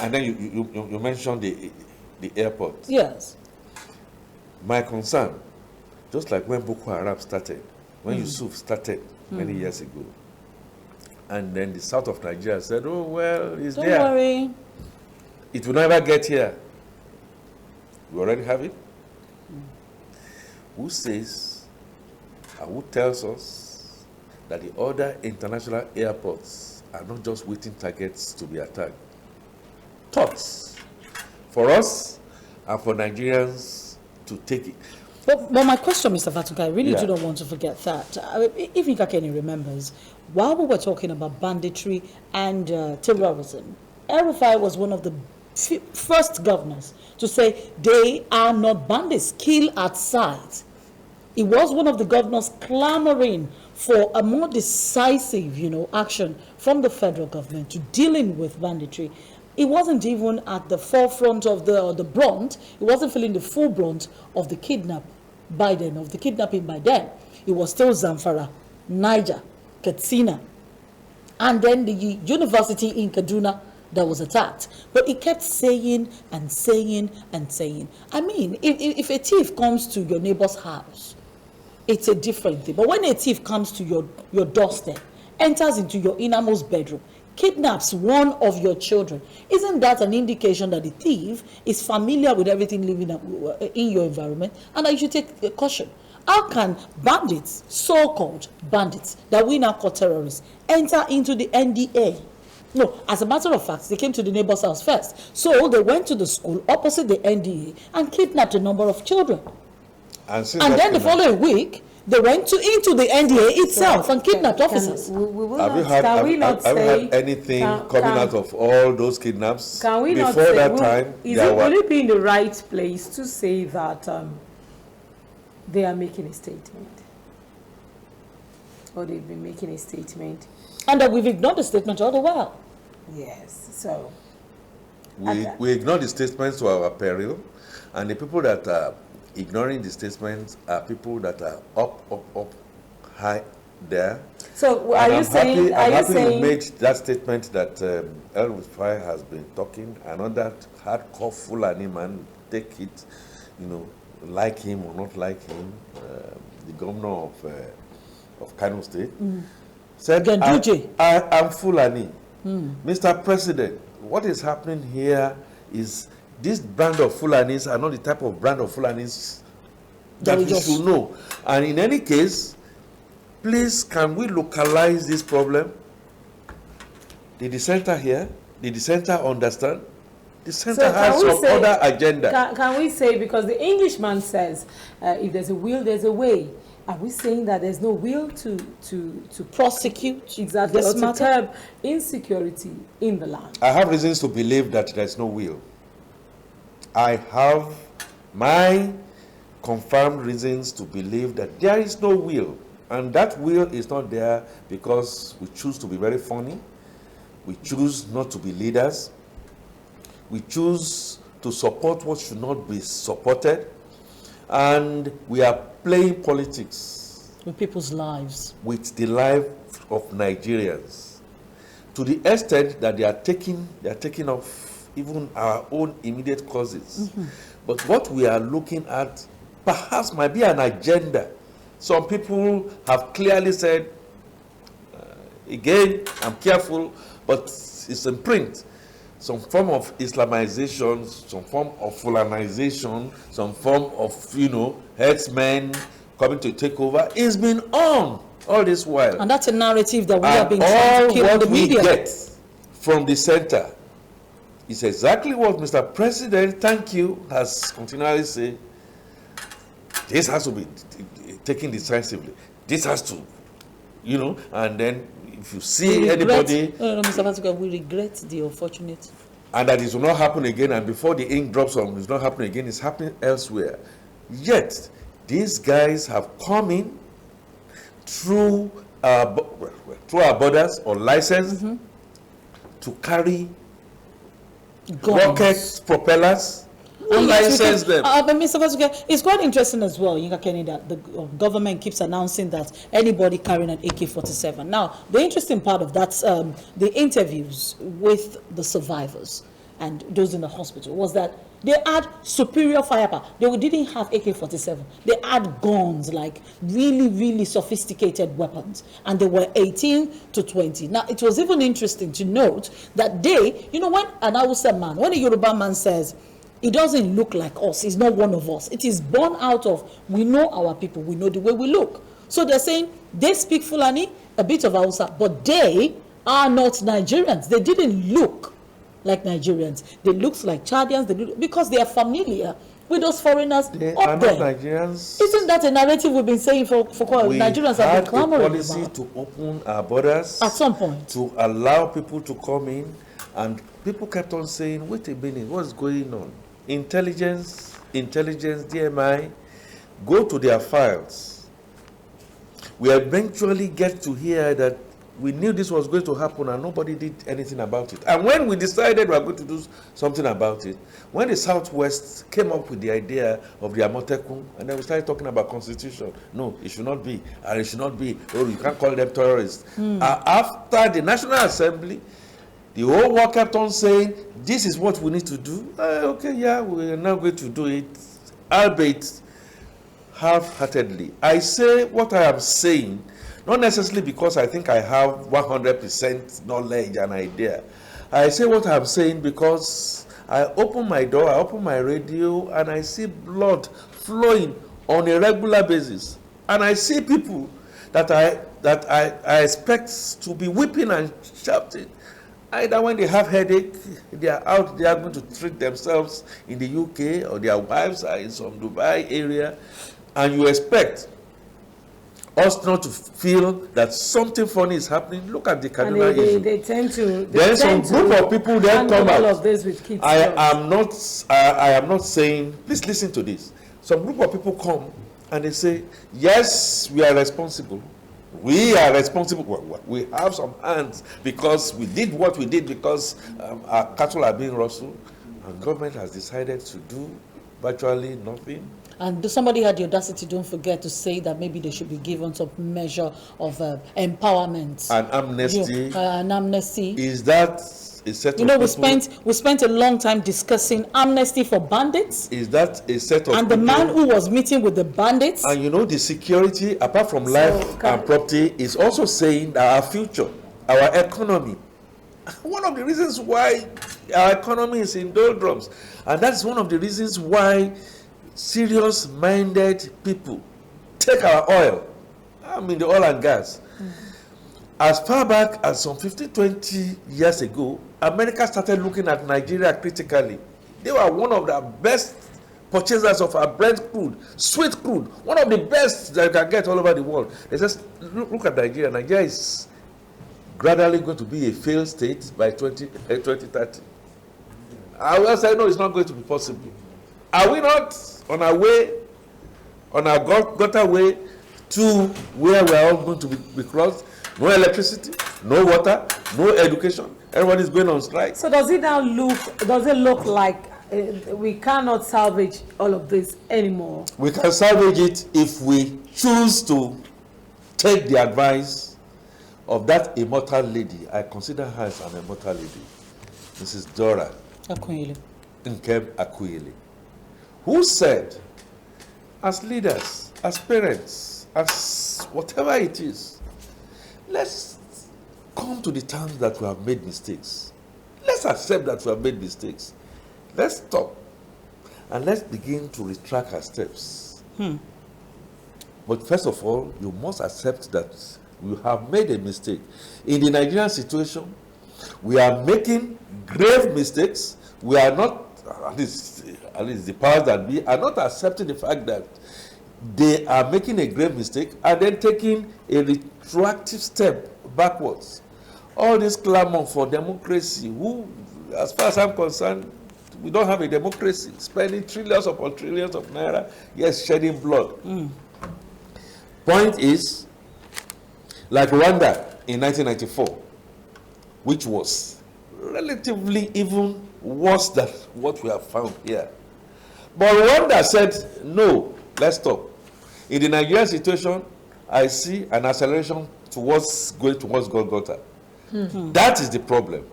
And then you mentioned the airport. Yes. My concern, just like when Boko Haram started, when Yusuf started many years ago, and then the south of Nigeria said, oh, well, it's there. Don't worry. It will never get here. We already have it. who says and who tells us that the other international airports are not just waiting targets to be attacked. Thoughts for us and for Nigerians to take it. But my question, Mr. Fatuka, I really Yeah. do not want to forget that. If Nkakeni remembers, while we were talking about banditry and terrorism, El-Rufai was one of the first governors to say they are not bandits, kill at sight. He was one of the governors clamoring for a more decisive, action from the federal government to dealing with banditry. He wasn't even at the forefront of the brunt. He wasn't feeling the full brunt of the kidnapping by then. It was still Zamfara, Niger, Katsina, and then the university in Kaduna that was attacked. But he kept saying and saying and saying. I mean, if a thief comes to your neighbor's house, it's a different thing. But when a thief comes to your doorstep, enters into your innermost bedroom, kidnaps one of your children, isn't that an indication that the thief is familiar with everything living in your environment and that you should take caution? How can bandits, so-called bandits, that we now call terrorists, enter into the NDA? No, as a matter of fact, they came to the neighbor's house first. So they went to the school opposite the NDA and kidnapped a number of children. And then the following week, they went into the NDA itself and kidnapped officers. Have you heard anything coming out of all those kidnaps? Can we before not say, that time? Will it be in the right place to say that they are making a statement? Or they've been making a statement? And that we've ignored the statement all the while. Yes, so. We ignore the statements to our peril, and the people that are ignoring the statements are people that are up high there. So are you saying? I'm happy you made that statement that El-Rufai has been talking. Another hardcore Fulani man, take it, like him or not like him, the governor of Kano State, said, I'm Fulani. Mr. President, what is happening here is this brand of Fulanis are not the type of brand of Fulanis that we should know. And in any case, please, can we localize this problem? Did the center hear? Did the center understand? The center has some other agenda. Can we say, because the Englishman says, if there's a will, there's a way. Are we saying that there's no will to prosecute exactly or to curb insecurity in the land? I have reasons to believe that there's no will. I have my confirmed reasons to believe that there is no will. And that will is not there because we choose to be very funny. We choose not to be leaders. We choose to support what should not be supported. And we are playing politics with people's lives, with the life of Nigerians, to the extent that they are taking off even our own immediate causes. But what we are looking at perhaps might be an agenda. Some people have clearly said, again, I'm careful, but it's in print. Some form of Islamization, some form of Fulanization, some form of, headsmen coming to take over. It's been on all this while. And that's a narrative that we have been trying to keep in the media. All what we get from the center is exactly what Mr. President, thank you, has continually said. This has to be taken decisively. This has to, and then if you see anybody... Mr. Fatuka, we regret the unfortunate. And that it will not happen again, and before the ink drops on, it's not happening again, it's happening elsewhere. Yet, these guys have come in through our borders or license to carry rocket propellers. License them. But Mr. Fatuka, it's quite interesting as well, Nkakeni, that the government keeps announcing that anybody carrying an AK-47. Now, the interesting part of that, the interviews with the survivors and those in the hospital, was that they had superior firepower. They didn't have AK-47. They had guns, like really, really sophisticated weapons. And they were 18 to 20. Now, it was even interesting to note that when an Hausa man, when a Yoruba man says, It doesn't look like us. It's not one of us. It is born out of, we know our people. We know the way we look. So they're saying they speak Fulani, a bit of Hausa, but they are not Nigerians. They didn't look like Nigerians. They look like Chadians because they are familiar with those foreigners They up are there. not Nigerians. Isn't that a narrative we've been saying for We Nigerians have been had a clamoring policy about? to open our borders At some point. to allow people to come in, and people kept on saying, wait a minute, what's going on? Intelligence, DMI, go to their files. We eventually get to hear that we knew this was going to happen and nobody did anything about it. And when we decided we were going to do something about it, when the Southwest came up with the idea of the Amotekun, and then we started talking about constitution, no, it should not be, and it should not be, oh, you can't call them terrorists. After the National Assembly, the whole world kept on saying, this is what we need to do. Okay, yeah, we're now going to do it, albeit half-heartedly. I say what I am saying, not necessarily because I think I have 100% knowledge and idea. I say what I'm saying because I open my door, I open my radio, and I see blood flowing on a regular basis. And I see people that I expect to be weeping and shouting. Either when they have headache, they are out, they are going to treat themselves in the UK, or their wives are in some Dubai area, and you expect us not to feel that something funny is happening. Look at the Kaduna issue. They tend to. Then some group of people then come all out. of this with kids. I am not saying. Please listen to this. Some group of people come and they say, "Yes, we are responsible. We are responsible. We have some hands because we did what we did because our cattle are being rustled, and government has decided to do virtually nothing." And somebody had the audacity, don't forget, to say that maybe they should be given some measure of empowerment. An amnesty. An amnesty. Is that a set of You know, people? we spent a long time discussing amnesty for bandits. Is that a set of And the man who was meeting with the bandits. And you know, the security, apart from life and property, is also saying that our future, our economy, one of the reasons why our economy is in doldrums, and that's one of the reasons why serious-minded people take our oil. I mean, the oil and gas. As far back as some 15, 20 years ago, America started looking at Nigeria critically. They were one of the best purchasers of our Brent crude, sweet crude, one of the best that you can get all over the world. They just look at Nigeria. Nigeria is gradually going to be a failed state by 2030. I will say, no, it's not going to be possible. Are we not on our way, on our gutter way to where we are all going to be crossed? No electricity, no water, no education. Everyone is going on strike. So does it look like we cannot salvage all of this anymore? We can salvage it if we choose to take the advice of that immortal lady. I consider her as an immortal lady, Mrs. Dora Akunyili. Nkem Akunyili, who said, as leaders, as parents, as whatever it is, let's come to the terms that we have made mistakes. Let's accept that we have made mistakes. Let's stop and let's begin to retract our steps. But first of all, you must accept that you have made a mistake. In the Nigerian situation, we are making grave mistakes. We are not, at least the powers that be, are not accepting the fact that they are making a grave mistake and then taking a retroactive step backwards. All this clamor for democracy, as far as I'm concerned, we don't have a democracy. Spending trillions upon trillions of naira, yes, shedding blood. Point is, like Rwanda in 1994, which was relatively even worse than what we have found here. But Rwanda said, no, let's stop. In the Nigerian situation, I see an acceleration towards going towards Golgotha. That is the problem.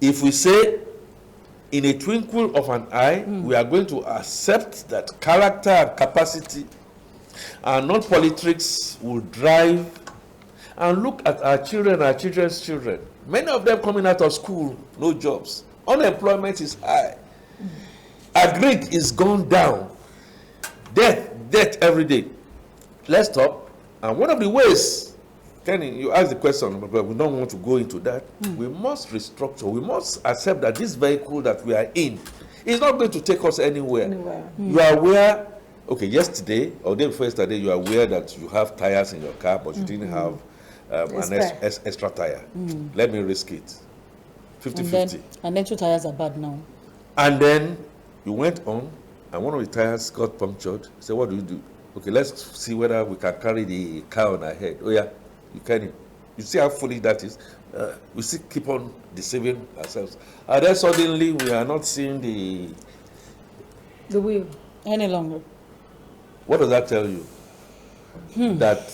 If we say, in a twinkle of an eye, we are going to accept that character and capacity and not politics will drive, and look at our children, our children's children. Many of them coming out of school, no jobs. Unemployment is high. Agric is gone down. Death every day. Let's stop. And one of the ways, Kenny, you asked the question, but we don't want to go into that. We must restructure. We must accept that this vehicle that we are in is not going to take us anywhere. You are aware, okay, yesterday or day before yesterday, you are aware that you have tires in your car, but you didn't have an extra tire. Let me risk it. 50-50. And then 2 tires are bad now. And then you went on, and one of the tires got punctured. He said, what do you do? Okay, let's see whether we can carry the car on our head. Oh yeah, you can. You see how foolish that is? We still keep on deceiving ourselves. And then suddenly we are not seeing The wheel. Any longer. What does that tell you? That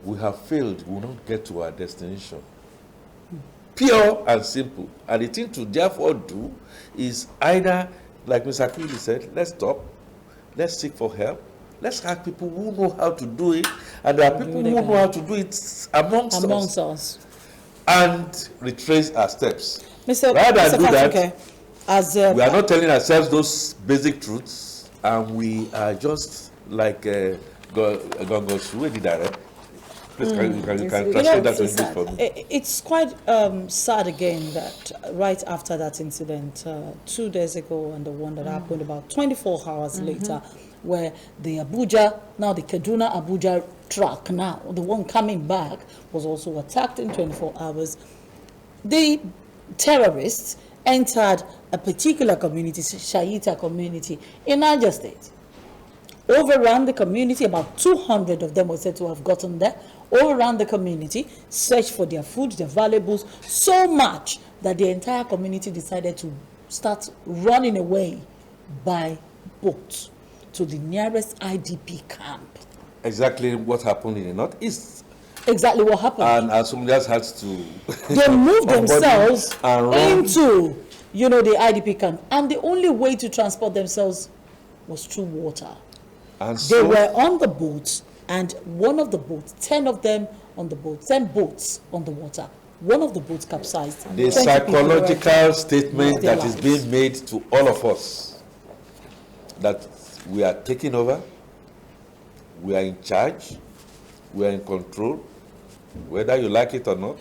we have failed, we will not get to our destination. Pure and simple. And the thing to therefore do is either, like Mr. Akwili said, let's stop, let's seek for help, let's have people who know how to do it, and there are people who know how to do it amongst us, and retrace our steps. Rather than do that, we are not telling ourselves those basic truths, and we are just like Gongosu, Please, you can translate that to English for me. It's quite sad again that right after that incident 2 days ago and the one that happened about 24 hours later, where the Kaduna Abuja truck now, the one coming back, was also attacked in 24 hours. The terrorists entered a particular community, Shaita community in Niger State. Overran the community, about 200 of them were said to have gotten there, overran the community, searched for their food, their valuables, so much that the entire community decided to start running away by boat to the nearest IDP camp. Exactly what happened in the Northeast. Exactly what happened. And somebody else has to... They moved themselves into, the IDP camp. And the only way to transport themselves was through water. And they were on the boats, and one of the boats, 10 of them on the boat, 10 boats on the water. One of the boats capsized. The psychological statement that is being made to all of us, that we are taking over, we are in charge, we are in control, whether you like it or not,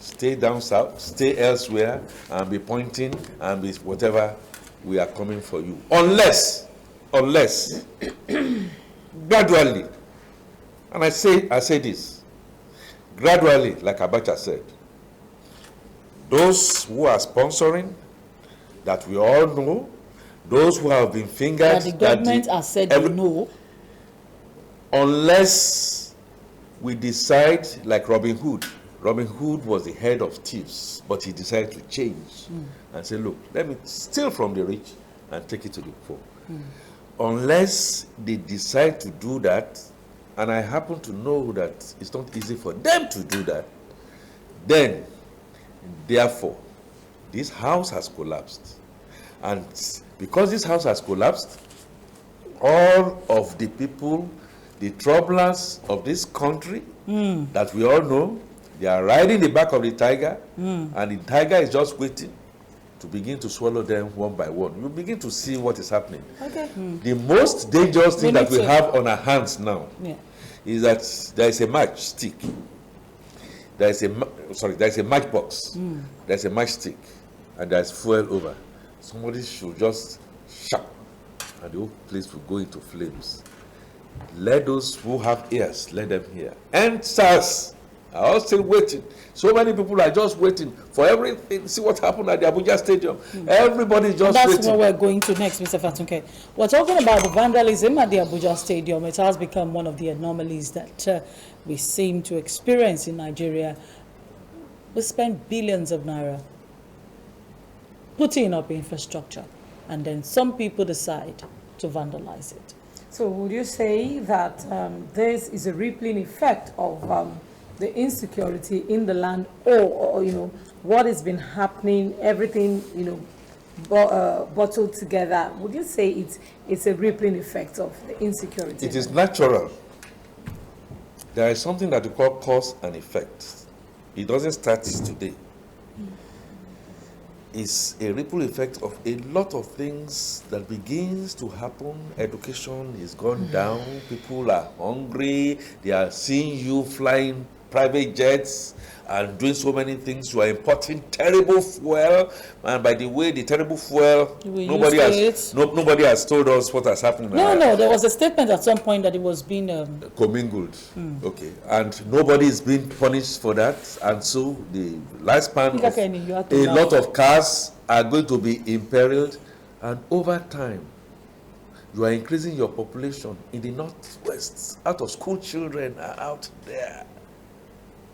stay down south, stay elsewhere, and be pointing and be whatever, we are coming for you. Unless gradually, and I say this, gradually, like Abacha said, those who are sponsoring, that we all know, those who have been fingered, that the government has said no, unless we decide, like Robin Hood. Robin Hood was the head of thieves, but he decided to change and say, look, let me steal from the rich and take it to the poor. Unless they decide to do that, and I happen to know that it's not easy for them to do that, then, therefore, this house has collapsed. And because this house has collapsed, all of the people, the troublers of this country, that we all know, they are riding the back of the tiger, and the tiger is just waiting to begin to swallow them one by one. You begin to see what is happening. Okay. The most dangerous thing that we have on our hands now is that there is a matchstick. There is a matchbox. There's a matchstick, and there's fuel over. Somebody should just shout, and the whole place will go into flames. Let those who have ears, let them hear. And SARS are all still waiting. So many people are just waiting for everything. See what happened at the Abuja Stadium. Everybody just waiting. That's where we're going to next, Mr. Fatunke. We're talking about the vandalism at the Abuja Stadium. It has become one of the anomalies that we seem to experience in Nigeria. We spend billions of naira putting up infrastructure, and then some people decide to vandalize it. So would you say that this is a rippling effect of the insecurity in the land, or what has been happening, everything bottled together? Would you say it's a rippling effect of the insecurity? It is natural. There is something that we call cause and effect. It doesn't start today. is a ripple effect of a lot of things that begins to happen. Education is gone down. People are hungry. They are seeing you flying private jets and doing so many things. You are importing terrible fuel, and by the way, the terrible fuel, nobody has told us what has happened. No, there was a statement at some point that it was being commingled. Okay, and nobody is being punished for that, and so the lifespan of a lot of cars are going to be imperiled, and over time, you are increasing your population in the northwest. Out of school children are out there.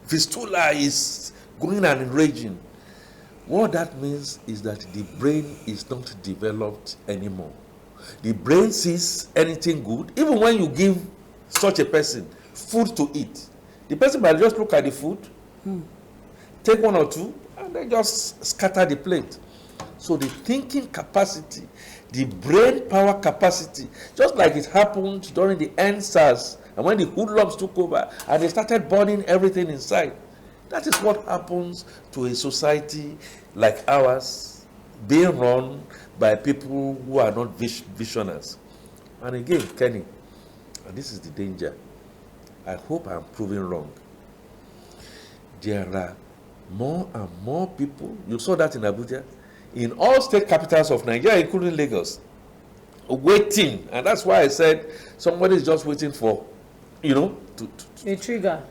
Fistula is going and raging. What that means is that the brain is not developed anymore. The brain sees anything good. Even when you give such a person food to eat, the person might just look at the food, take one or two, and then just scatter the plate. So the thinking capacity, the brain power capacity, just like it happened during the NSAS, and when the hoodlums took over and they started burning everything inside. That is what happens to a society like ours, being run by people who are not visionaries. And again, Kenny, and this is the danger, I hope I'm proving wrong. There are more and more people, you saw that in Abuja, in all state capitals of Nigeria, including Lagos, waiting. And that's why I said somebody is just waiting for, a trigger.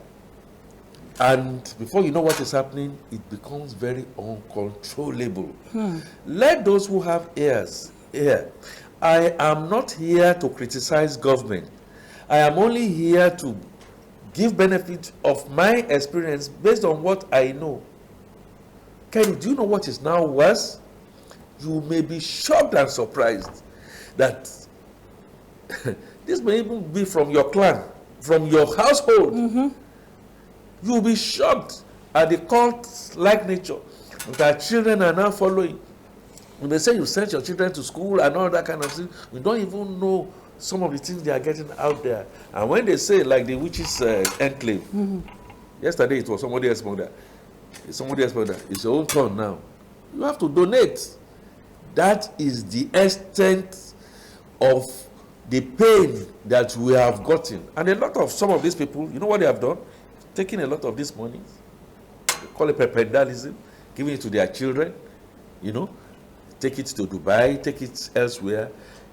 And before you know what is happening, it becomes very uncontrollable. Let those who have ears hear. I am not here to criticize government. I am only here to give benefit of my experience based on what I know. Kenny, do you know what is now worse? You may be shocked and surprised that this may even be from your clan, from your household. You'll be shocked at the cult-like nature that children are now following. When they say you send your children to school and all that kind of thing, we don't even know some of the things they are getting out there. And when they say, like the witches' enclave, yesterday it was somebody else's mother. It's somebody else's mother. It's your own turn now. You have to donate. That is the extent of the pain that we have gotten. And a lot of some of these people, you know what they have done? Taking a lot of this money, they call it prebendalism, giving it to their children, take it to Dubai, take it elsewhere.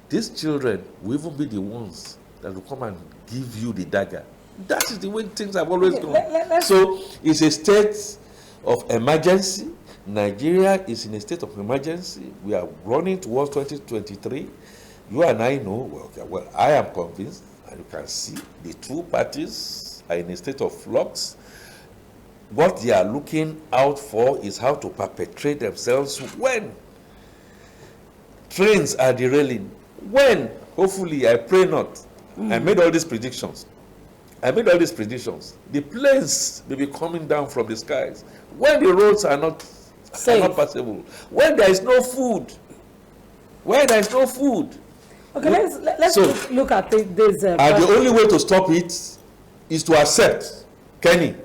These children will even be the ones that will come and give you the dagger. That is the way things have always gone. So it's a state of emergency. Nigeria is in a state of emergency. We are running towards 2023. You and I know, well, I am convinced, and you can see the two parties are in a state of flux. What they are looking out for is how to perpetrate themselves when trains are derailing. When, hopefully, I pray not. I made all these predictions. The planes may be coming down from the skies. When the roads are not passable. When there is no food. Okay, let's look at this. And the only way to stop it is to accept, Kenny,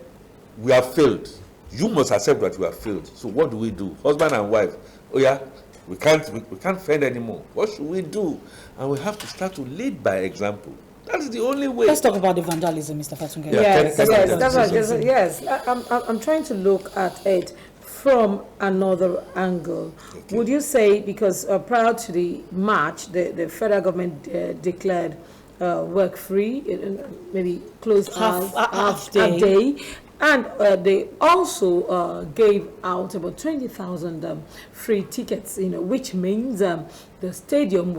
we have failed. You must accept that we have failed. So what do we do? Husband and wife, we can't fend anymore. What should we do? And we have to start to lead by example. That is the only way. Let's talk about the vandalism, Mr. Fatunge. Yes. I'm trying to look at it from another angle. Okay. Would you say, because prior to the march, the federal government declared work free, maybe closed half day, and they also gave out about 20,000 free tickets, which means the stadium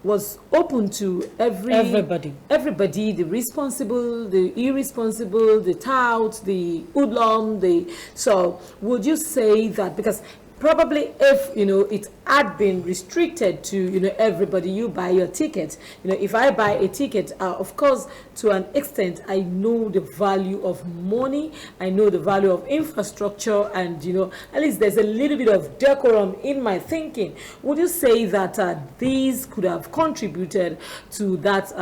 was open to everybody, the responsible, the irresponsible, the tout, the hoodlum. So would you say that, because probably if it had been restricted to, you know, everybody. You buy your ticket. You know, if I buy a ticket, of course, to an extent, I know the value of money. I know the value of infrastructure, and, you know, at least there's a little bit of decorum in my thinking. Would you say that these could have contributed to that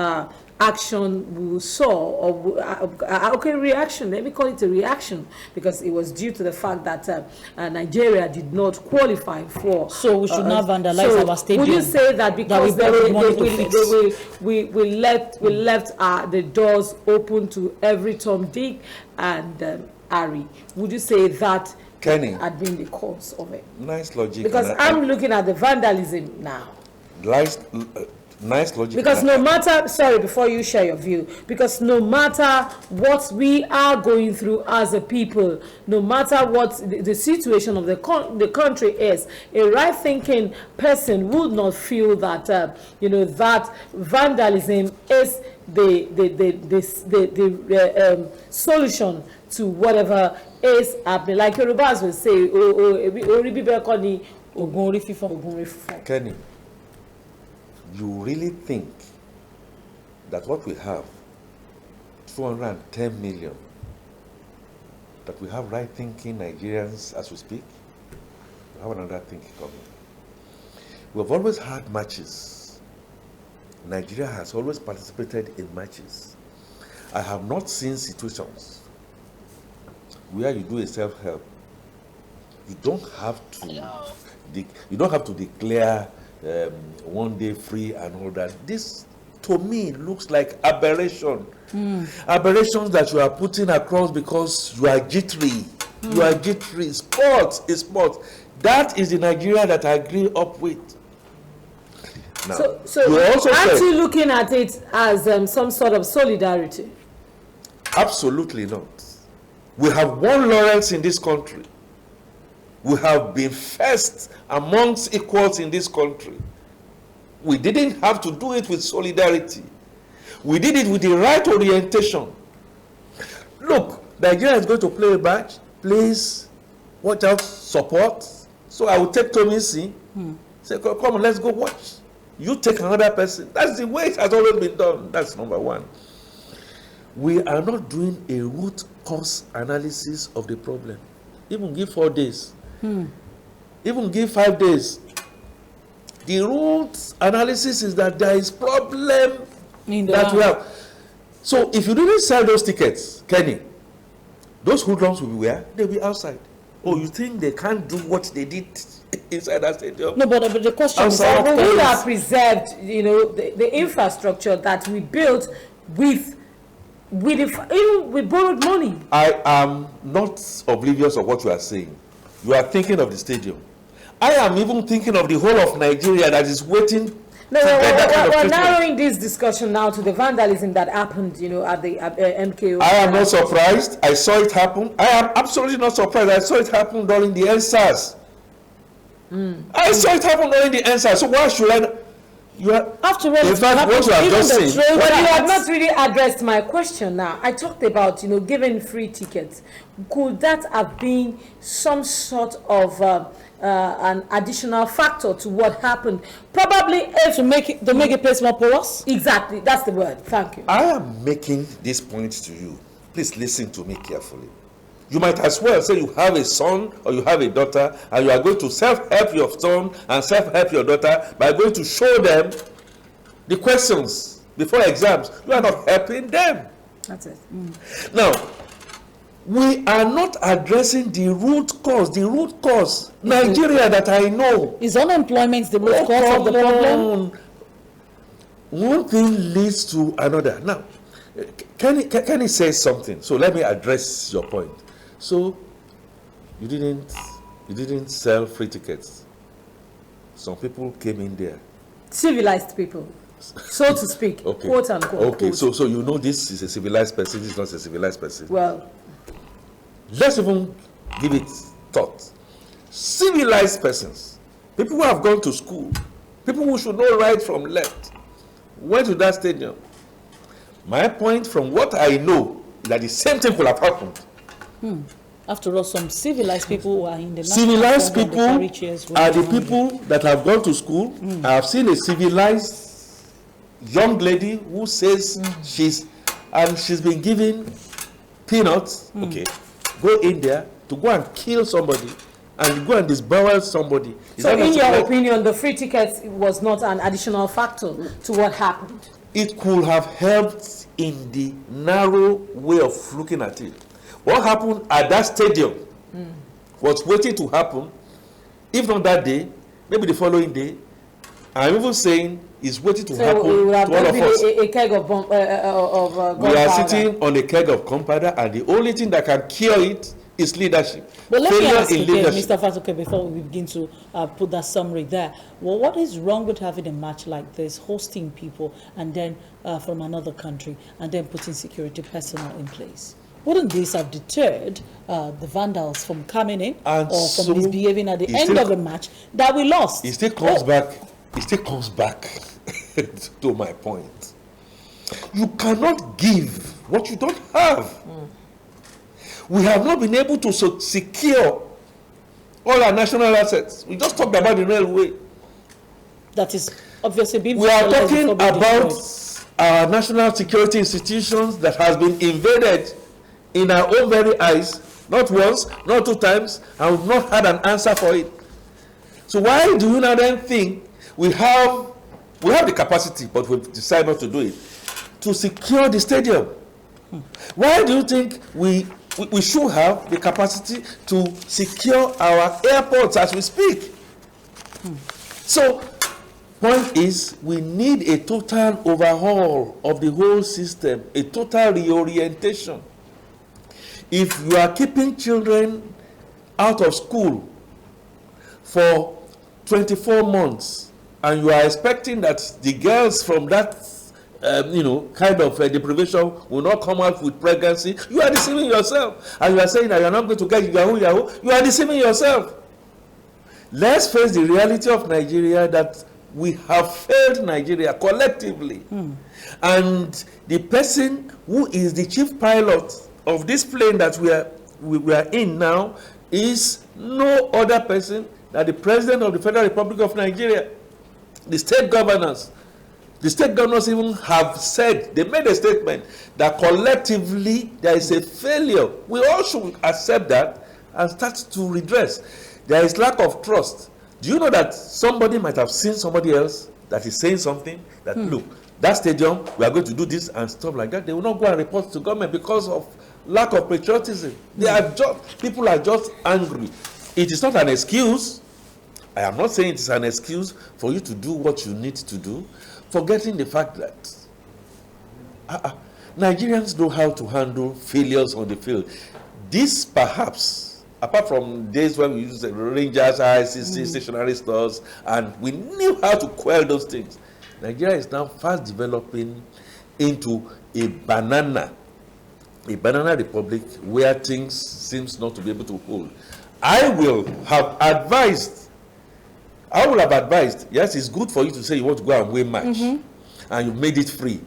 action we saw, or okay, reaction? Let me call it a reaction, because it was due to the fact that Nigeria did not qualify for. So we should not vandalize our stadium. Would you say that because we left the doors open to every Tom, Dick, and Harry? Would you say that Kenny had been the cause of it? Nice logic. Because I'm looking at the vandalism now. Nice logic. Because no matter, sorry, before you share your view, because no matter what we are going through as a people, no matter what the situation of the country is, a right-thinking person would not feel that you know, that vandalism is the solution to whatever is happening. Like Yorubas will say, Kenny, you really think that what we have, 210 million, that we have right-thinking Nigerians as we speak? We have another thing coming. We've always had matches. Nigeria has always participated in matches. I have not seen situations where you do a self-help. You don't have to declare 1 day free and all that. This, to me, looks like aberration. Aberrations that you are putting across because you are jittery. You are jittery. Sports is sports. That is the Nigeria that I grew up with. Now, so aren't you looking at it as some sort of solidarity? Absolutely not. We have won laurels in this country. We have been first amongst equals in this country. We didn't have to do it with solidarity. We did it with the right orientation. Look, Nigeria is going to play a match. Please watch out, support. So I will take Tommy C. Say, come on, let's go watch. You take another person. That's the way it has always been done. That's number one. We are not doing a root cause analysis of the problem. Even give 4 days. Even give 5 days. The root analysis is that there is problem that we have. So if you didn't sell those tickets, Kenny, those hoodlums will be where? They'll be outside. Oh, you think they can't do what they did inside that stadium? No, but the question is, we have preserved, you know, the infrastructure that we built with borrowed money. I am not oblivious of what you are saying. You are thinking of the stadium. I am even thinking of the whole of Nigeria that is waiting. No, we're narrowing this discussion now to the vandalism that happened, you know, at the MKO. I am not surprised. I saw it happen. I am absolutely not surprised. I saw it happen during the NSAS. I saw it happen during the NSAS. So why should I? After all, in fact, what you have just seen. But you have not really addressed my question now. I talked about, you know, giving free tickets. Could that have been some sort of an additional factor to what happened? Probably if to make a place more porous. Exactly, that's the word. Thank you. I am making this point to you. Please listen to me carefully. You might as well say you have a son or you have a daughter, and you are going to self-help your son and self-help your daughter by going to show them the questions before exams. You are not helping them. That's it. Now, we are not addressing the root cause. The root cause, Nigeria that I know. Is unemployment the root cause of the problem? One thing leads to another. Now, Kenny say something. So let me address your point. So you didn't sell free tickets. Some people came in there. Civilized people, so to speak, okay. Quote unquote. Okay, so you know this is a civilized person, this is not a civilized person. Well, let's even give it thought. Civilized persons, people who have gone to school, people who should know right from left, went to that stadium. My point from what I know is that the same thing could have happened. After all, some civilized people who are in the Civilized national people Assembly, the carry chairs are the around them. people that have gone to school. I have seen a civilized young lady who says she's been given peanuts. Okay, go in there to go and kill somebody and go and disbowel somebody. Is So that not in your civilized? opinion, the free tickets was not an additional factor to what happened? It could have helped in the narrow way of looking at it. What happened at that stadium was waiting to happen, if not that day, maybe the following day. I'm even saying it's waiting to happen So it would have to all of been us. a keg of We are gunpowder. sitting on a keg of gunpowder, and the only thing that can cure it is leadership. But let me Failure ask in again, leadership. Mr. Fatoke, before we begin to put that summary there. Well, what is wrong with having a match like this, hosting people, and then from another country, and then putting security personnel in place? Wouldn't this have deterred the vandals from coming in And or so from misbehaving at the it end still- of the match that we lost? It still comes back. It still comes back to my point. You cannot give what you don't have. We have not been able to secure all our national assets. We just talked about the railway. That is obviously being We are vandalized talking before being about destroyed. our national security institutions that has been invaded in our own very eyes, not once, not 2 times, and we've not had an answer for it. So why do you now then think we have the capacity, but we've decided not to do it, to secure the stadium? Why do you think we should have the capacity to secure our airports as we speak? So, point is, we need a total overhaul of the whole system, a total reorientation. If you are keeping children out of school for 24 months and you are expecting that the girls from that kind of deprivation will not come out with pregnancy, you are deceiving yourself. And you are saying that you are not going to get Yahoo, you are deceiving yourself. Let's face the reality of Nigeria, that we have failed Nigeria collectively. And the person who is the chief pilot of this plane that we are in now is no other person than the President of the Federal Republic of Nigeria. The state governors even have said, they made a statement that collectively there is a failure. We all should accept that and start to redress. There is lack of trust. Do you know that somebody might have seen somebody else that is saying something that, look, that stadium, we are going to do this and stuff like that. They will not go and report to government because of lack of patriotism. People are just angry. It is not an excuse. I am not saying it is an excuse for you to do what you need to do, forgetting the fact that Nigerians know how to handle failures on the field. This perhaps, apart from days when we used the Rangers, ICC, stationary stores, and we knew how to quell those things, Nigeria is now fast developing into a banana republic where things seems not to be able to hold. I will have advised, yes, it's good for you to say you want to go and win match, and you made it free.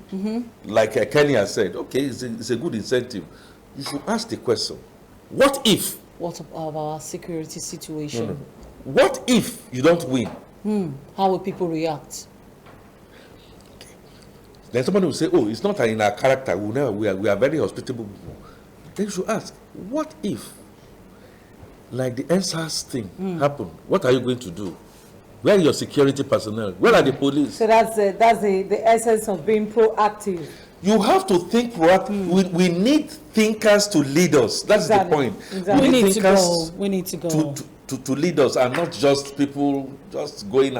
Like Kenny has said, okay, it's a good incentive. You should ask the question, what if? What about our security situation? What if you don't win? How will people react? Then somebody will say, oh, it's not in our character. We are very hospitable people. Then you should ask, what if, like the NSAS thing happened, what are you going to do? Where are your security personnel? Where are the police? So that's the essence of being proactive. You have to think proactive. We need thinkers to lead us. That's Exactly. the point. Exactly. We need to thinkers go. We need to go. to lead us, and not just people just going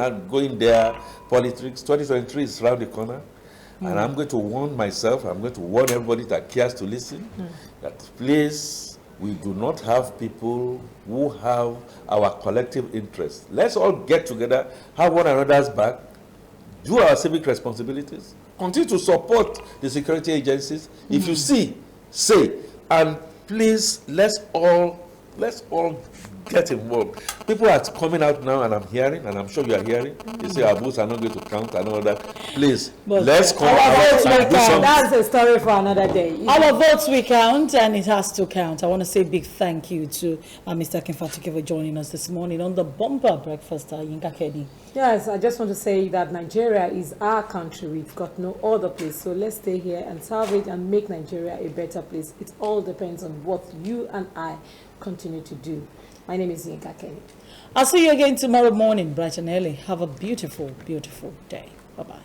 there. Politics 2023 is around the corner. And I'm going to warn myself, I'm going to warn everybody that cares to listen, that please, we do not have people who have our collective interests. Let's all get together, have one another's back, do our civic responsibilities, continue to support the security agencies. If you see, say, and please, let's all get involved. People are coming out now, and I'm hearing, and I'm sure you are hearing. They say our votes are not going to count and all that. Please, But let's come our out votes and will do count. something. That's a story for another day. Our votes will count, and it has to count. I want to say big thank you to Mr. Kimfatuke for joining us this morning on the Bumper Breakfast, Yinka Kedi. Yes, I just want to say that Nigeria is our country. We've got no other place. So let's stay here and salvage and make Nigeria a better place. It all depends on what you and I continue to do. My name is Yinka Kenny. I'll see you again tomorrow morning, bright and early. Have a beautiful, beautiful day. Bye-bye.